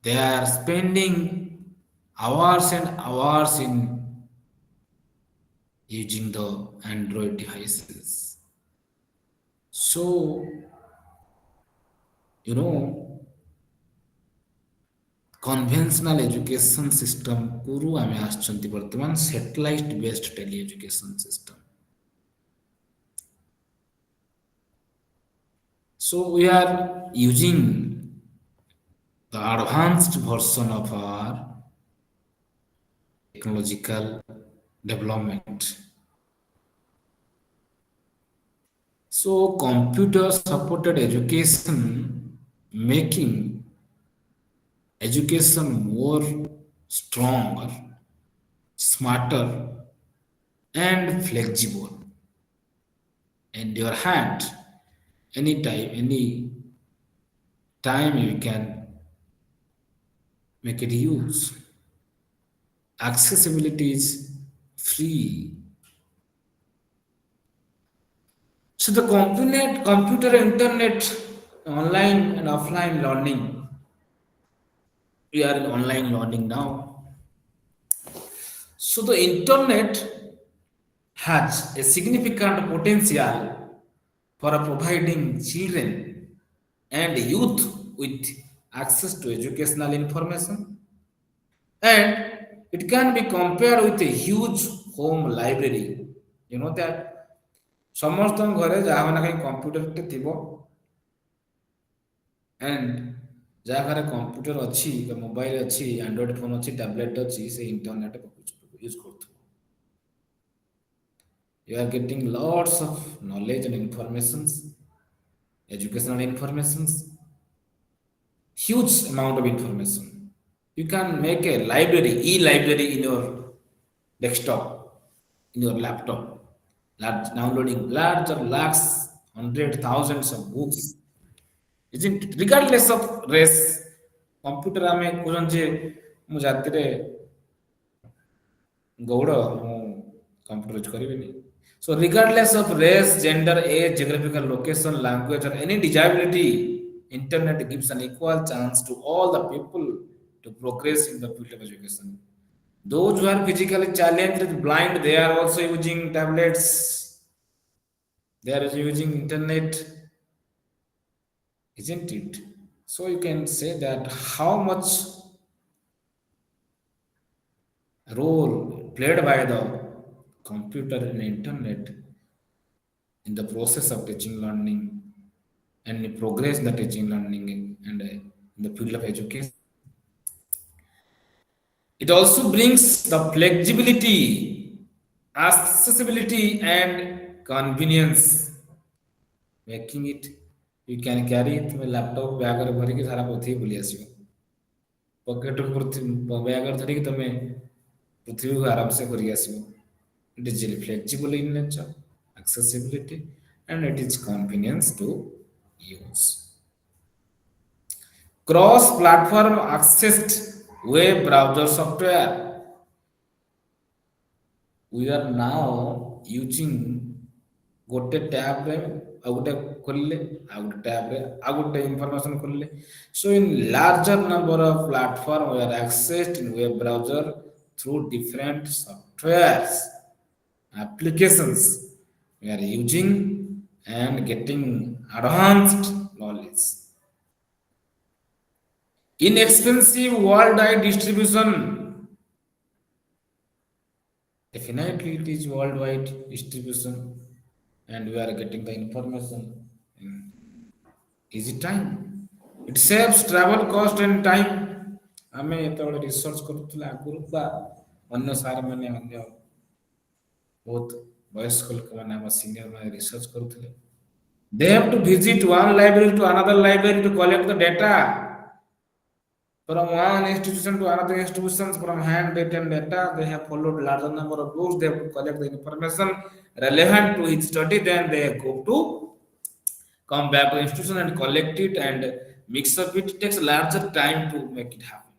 They are spending hours and hours in using the Android devices. So, you know, conventional education system कुरु आमे आछंती वर्तमान satellite based tele education system. So we are using the advanced version of our technological development. So computer supported education making education more stronger, smarter, and flexible in your hand. Any time you can make it use. Accessibility is free. So the computer, internet, online and offline learning. We are in online learning now. So the internet has a significant potential for providing children and youth with access to educational information, and it can be compared with a huge home library. You know that ସମସ୍ତଙ୍କ ଘରେ ଯାହା ମାନେ କାହିଁ କମ୍ପ୍ୟୁଟରଟେ ଥିବ, and ଯାହା ଘରେ computer ଅଛି, mobile ଅଛି, ଆଣ୍ଡ୍ରଏଡ ଫୋନ ଅଛି, ଟ୍ୟାବଲେଟ ଅଛି, ସେ ଇଣ୍ଟରନେଟ ୟୁଜ କରୁଥିବ. You are getting lots of knowledge and informations, educational informations, huge amount of information. You can make a library, e-library in your desktop, in your laptop, downloading large or lakhs, hundred thousands of books, isn't it? Regardless of race, computer ଆମେ କହୁଛନ୍ତି ଯେ ମୁଁ ଜାତିରେ ଗୌଡ଼, ମୁଁ computer use କରିବିନି. So regardless of race, gender, age, geographical location, language, or any disability, internet gives an equal chance to all the people to progress in the field of education. Those who are physically challenged, blind, they are also using tablets. They are using internet, isn't it? So you can say that how much role played by the computer and internet in the process of teaching learning and the progress in the teaching learning and in the field of education. It also brings the flexibility, accessibility, and convenience, making it you can carry it with laptop bag or भरिक सारा पृथ्वी बुली आसियो. Pocket bag धरिक तमे पृथ्वी को आराम से करी आसियो. It is flexible in nature, accessibility, and it is convenience to use. Cross-platform accessed web browser software. We are now using गोटे tab रे आ गोटे खोलले आ गोटे टैब रे आ गोटे इंफॉर्मेशन खोलले. So in larger number of platform we are accessed in web browser through different softwares, applications we are using and getting advanced knowledge. Inexpensive worldwide distribution. Definitely it is worldwide distribution and we are getting the information in easy time. It saves travel cost and time. ଆମେ ଯେତେବେଳେ research କରୁଥିଲେ ଆଗରୁ ବା ଅନ୍ୟ sir ମାନେ ଅନ୍ୟ ବହୁତ ବୟସ୍କ ଲୋକମାନେ ଆମ ସିନିୟର ମାନେ ରିସର୍ଚ୍ଚ କରୁଥିଲେ. They have to visit one library to another library to collect the data. From one institution to another institutions, from handwritten data, they have followed larger number of books. They have to collect the information relevant to each study. Then they go to come back to institution and collect it and mix up it. It takes larger time to make it happen.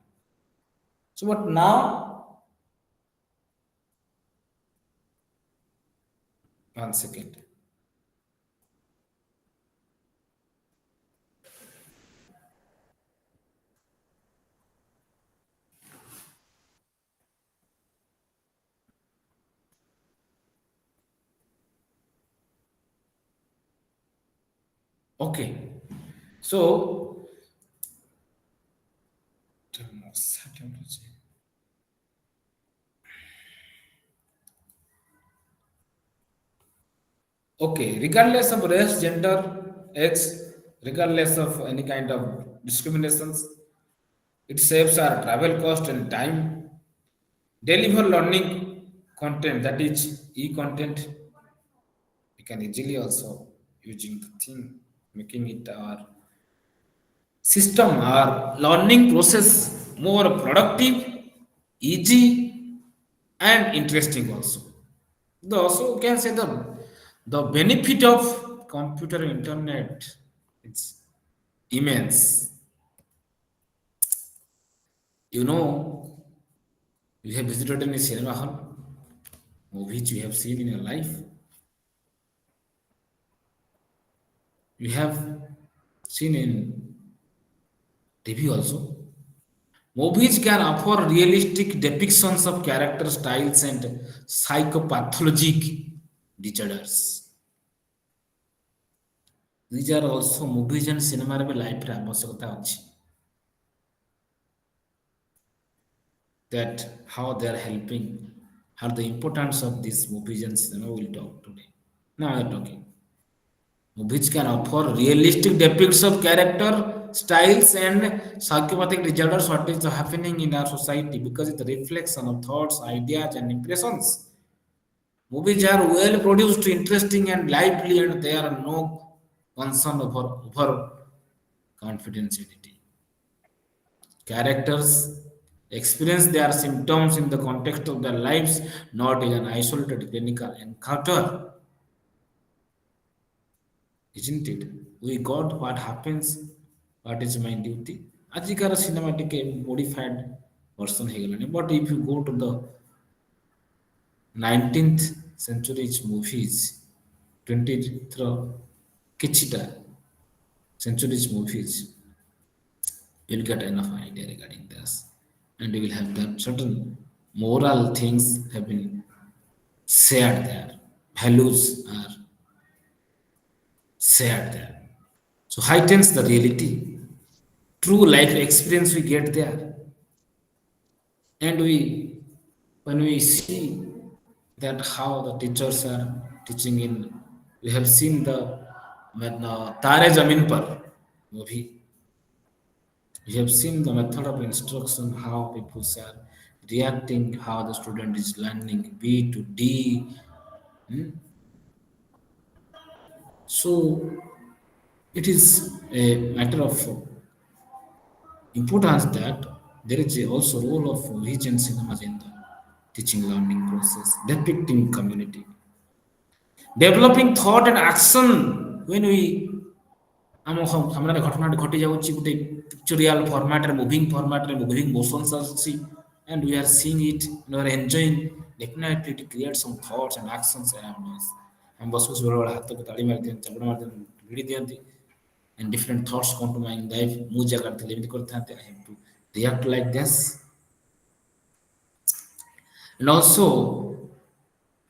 So, but now, one second. Okay, so okay, regardless of race, gender, age, regardless of any kind of discriminations, it saves our travel cost and time. Deliver learning content, that is e-content. We can easily also using the thing, making it our system, our learning process more productive, easy, and interesting also. The also we can say the benefit of computer internet, it's immense. You know, you have visited any cinema hall, movies you have seen in your life. You have seen in TV also. Movies can offer realistic depictions of character styles and psychopathologic disorders. These are also movies and cinema रे भी life रे आवश्यकता अछि. That how they are helping, how the importance of these movies and cinema will talk today. Now we are talking. Movies can offer realistic depictions of character styles and psychopathic disorders what is happening in our society because it's a reflection of thoughts, ideas, and impressions. Movies are well produced, interesting, and lively, and there are no concern over confidentiality. Characters experience their symptoms in the context of their lives, not in an isolated clinical encounter. Isn't it? We got what happens, what is my duty. ଆଜିକାର cinema ଟିକେ modified version ହେଇଗଲାଣି but if you go to the 19th century's movies 20th ର କିଛିଟା centuries movies you'll get enough idea regarding this and you will have that certain moral things have been shared there, values are shared there, so heightens the reality, true life experience we get there. And we when we see that how the teachers are teaching in, we have seen the when Tare Zamin Par movie, we have seen the method of instruction, how people are reacting, how the student is learning B to D. So it is a matter of importance that there is also role of movies and cinemas in the teaching learning process, depicting community, developing thought and action. When we ଆମ ସାମ୍ନାରେ ଘଟଣାଟି ଘଟି ଯାଉଛି ଗୋଟେ pictorial ଫର୍ମାଟରେ moving ଫର୍ମାଟରେ moving motions ଆସୁଛି and we are seeing it, we are enjoying, definitely it creates some thoughts and actions around us. ଆମେ ବସୁ ବସୁ ବେଳେବେଳେ ହାତକୁ ତାଳି ମାରି ଦିଅନ୍ତି, ଚାପୁଡ଼ା ମାରି ଦିଅନ୍ତି, ଭିଡ଼ି ଦିଅନ୍ତି and different thoughts come to my life. ମୁଁ ଜାଗାରେ ଥିଲେ ଏମିତି କରିଥାନ୍ତି, I have to react like this. And also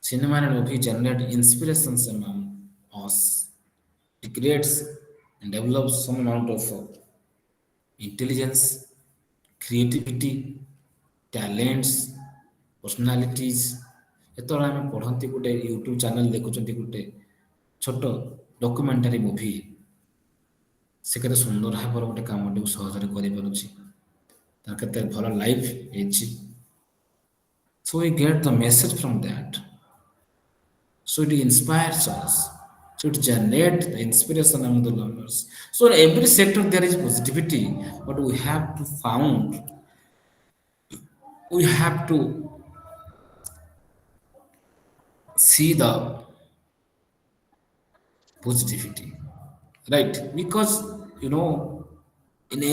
cinema and movie generate inspirations among us. It creates and develops some amount of intelligence, creativity, talents, personalities. ଯେତେବେଳେ ଆମେ ପଢ଼ନ୍ତି ଗୋଟେ YouTube channel ଦେଖୁଛନ୍ତି ଗୋଟେ ଛୋଟ ଡକୁମେଣ୍ଟାରୀ ମୁଭି, ସେ କେତେ ସୁନ୍ଦର ଭାବରେ ଗୋଟେ କାମଟିକୁ ସହଜରେ କରିପାରୁଛି, ତାର କେତେ ଭଲ ଲାଇଫ୍ ହେଇଛି. So we get the message from that. So it inspires us. So it generate the inspiration among the learners. So in every sector there is positivity, but we have to see the positivity, right? Because in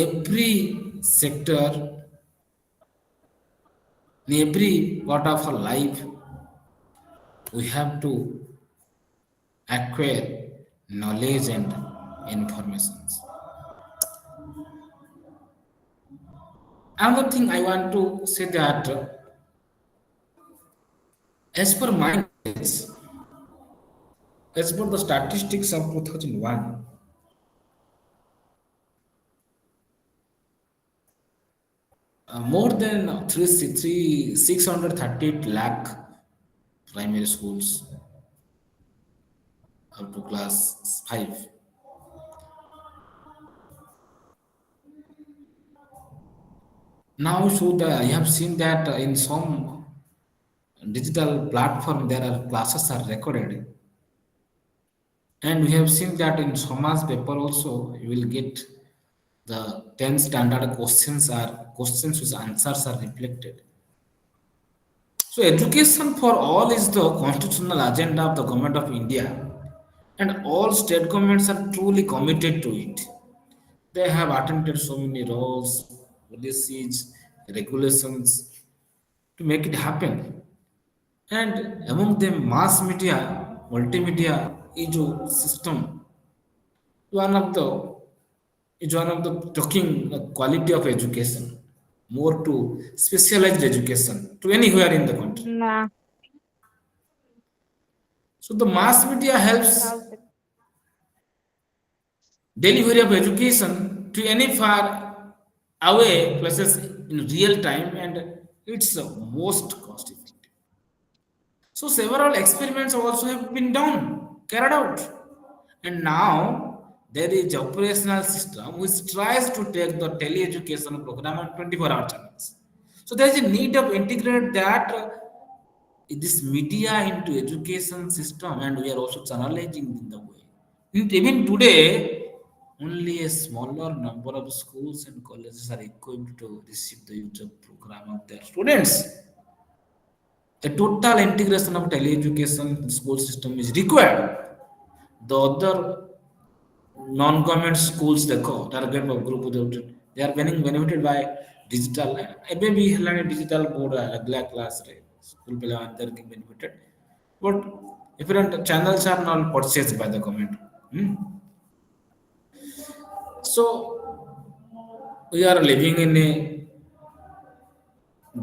every sector, in every part of our life, we have to acquire knowledge and informations. Another thing I want to say that as per my knowledge, as per the statistics of 2001, more than 638 lakh primary schools up to class 5. Now, should I have seen that in some digital platform there are classes are recorded, and we have seen that in Soma's paper also you will get the 10 standard questions whose answers are reflected. So education for all is the constitutional agenda of the government of India, and all state governments are truly committed to it. They have attempted so many laws, policies, regulations to make it happen. And among them, mass media, multimedia is a system. One of the is one of the talking quality of education, more to specialized education to anywhere in the country. Nah. So the mass media helps South. delivery of education to any far away places in real time, and it's the most cost effective. So several experiments also have been done, carried out. And now there is operational system which tries to take the tele-education program on 24-hour channels. So there is a need of integrate that this media into education system, and we are also channelizing in the way. Even today, only a smaller number of schools and colleges are equipped to receive the YouTube program of their students. A total integration of tele-education school system is required. The other non-government schools ଦେଖ target group they are being benefited by digital ଏବେ ବି ହେଲାଣି digital board regular class ରେ school ପିଲାମାନେ they are getting benefited, but different channels are not purchased by the government. Hmm? So we are living in a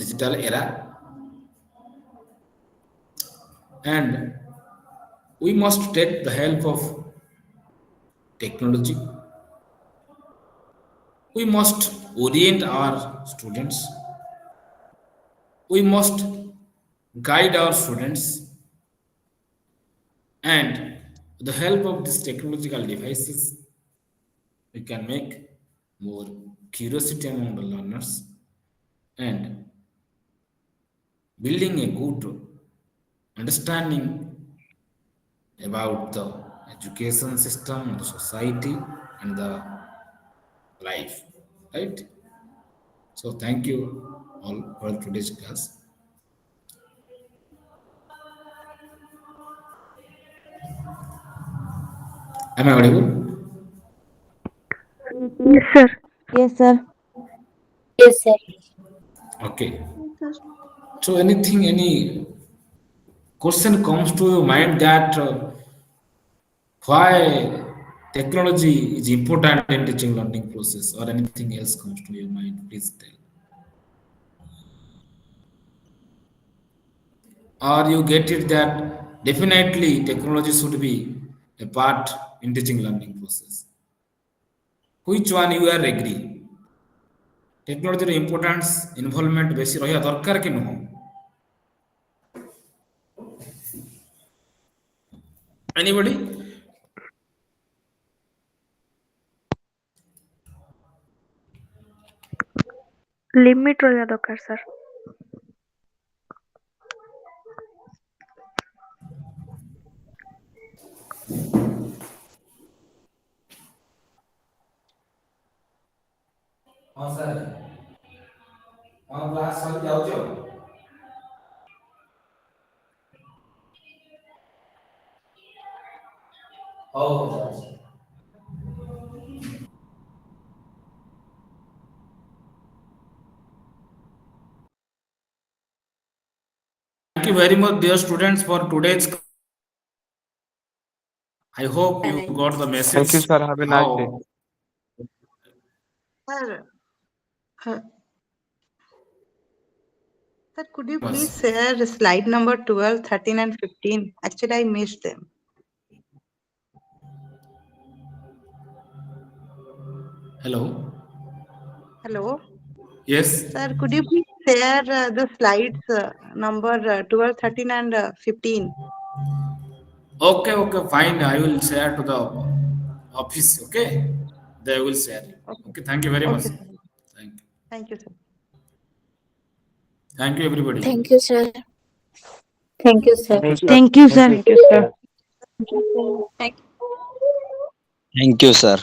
digital era, and we must take the help of technology. We must orient our students. We must guide our students, and with the help of these technological devices, we can make more curiosity among the learners and building a good understanding about the education system, the society, and the life. Right? So thank you all for today's class. Am I audible? Yes, sir. Yes, sir. Yes, sir. Okay. So any question comes to your mind that why technology is important in teaching learning process, or anything else comes to your mind, please tell. Or you get it that definitely technology should be a part in teaching learning process. Which one you are agree? Technology importance involvement ବେଶୀ ରହିବା ଦରକାର କି ନୁହଁ? Anybody? Limit ରହିବା ଦରକାର sir. ହଁ sir ହଁ class ସରି ଯାଉଛ ହଉ ହଉ ଯାଉଛି Thank you very much, dear students, for today's. I hope you got the Thank you, message. sir. Have a nice day. How? Sir, uh, sir, could you please Yes. share slide number 12, 13, and 15? Actually, I missed them. Hello. Hello? Yes. Sir, could you please share the slides number 12, 13, and 15? Okay. Okay. Fine. I will share to the office. Okay. They will share. Okay. Okay. Thank you very much. Okay, sir. Thank you. Thank you, sir. Thank you, everybody. Thank you, sir. Thank you, sir. Thank you, sir. Thank you, sir. Thank you, sir. Thank you, sir.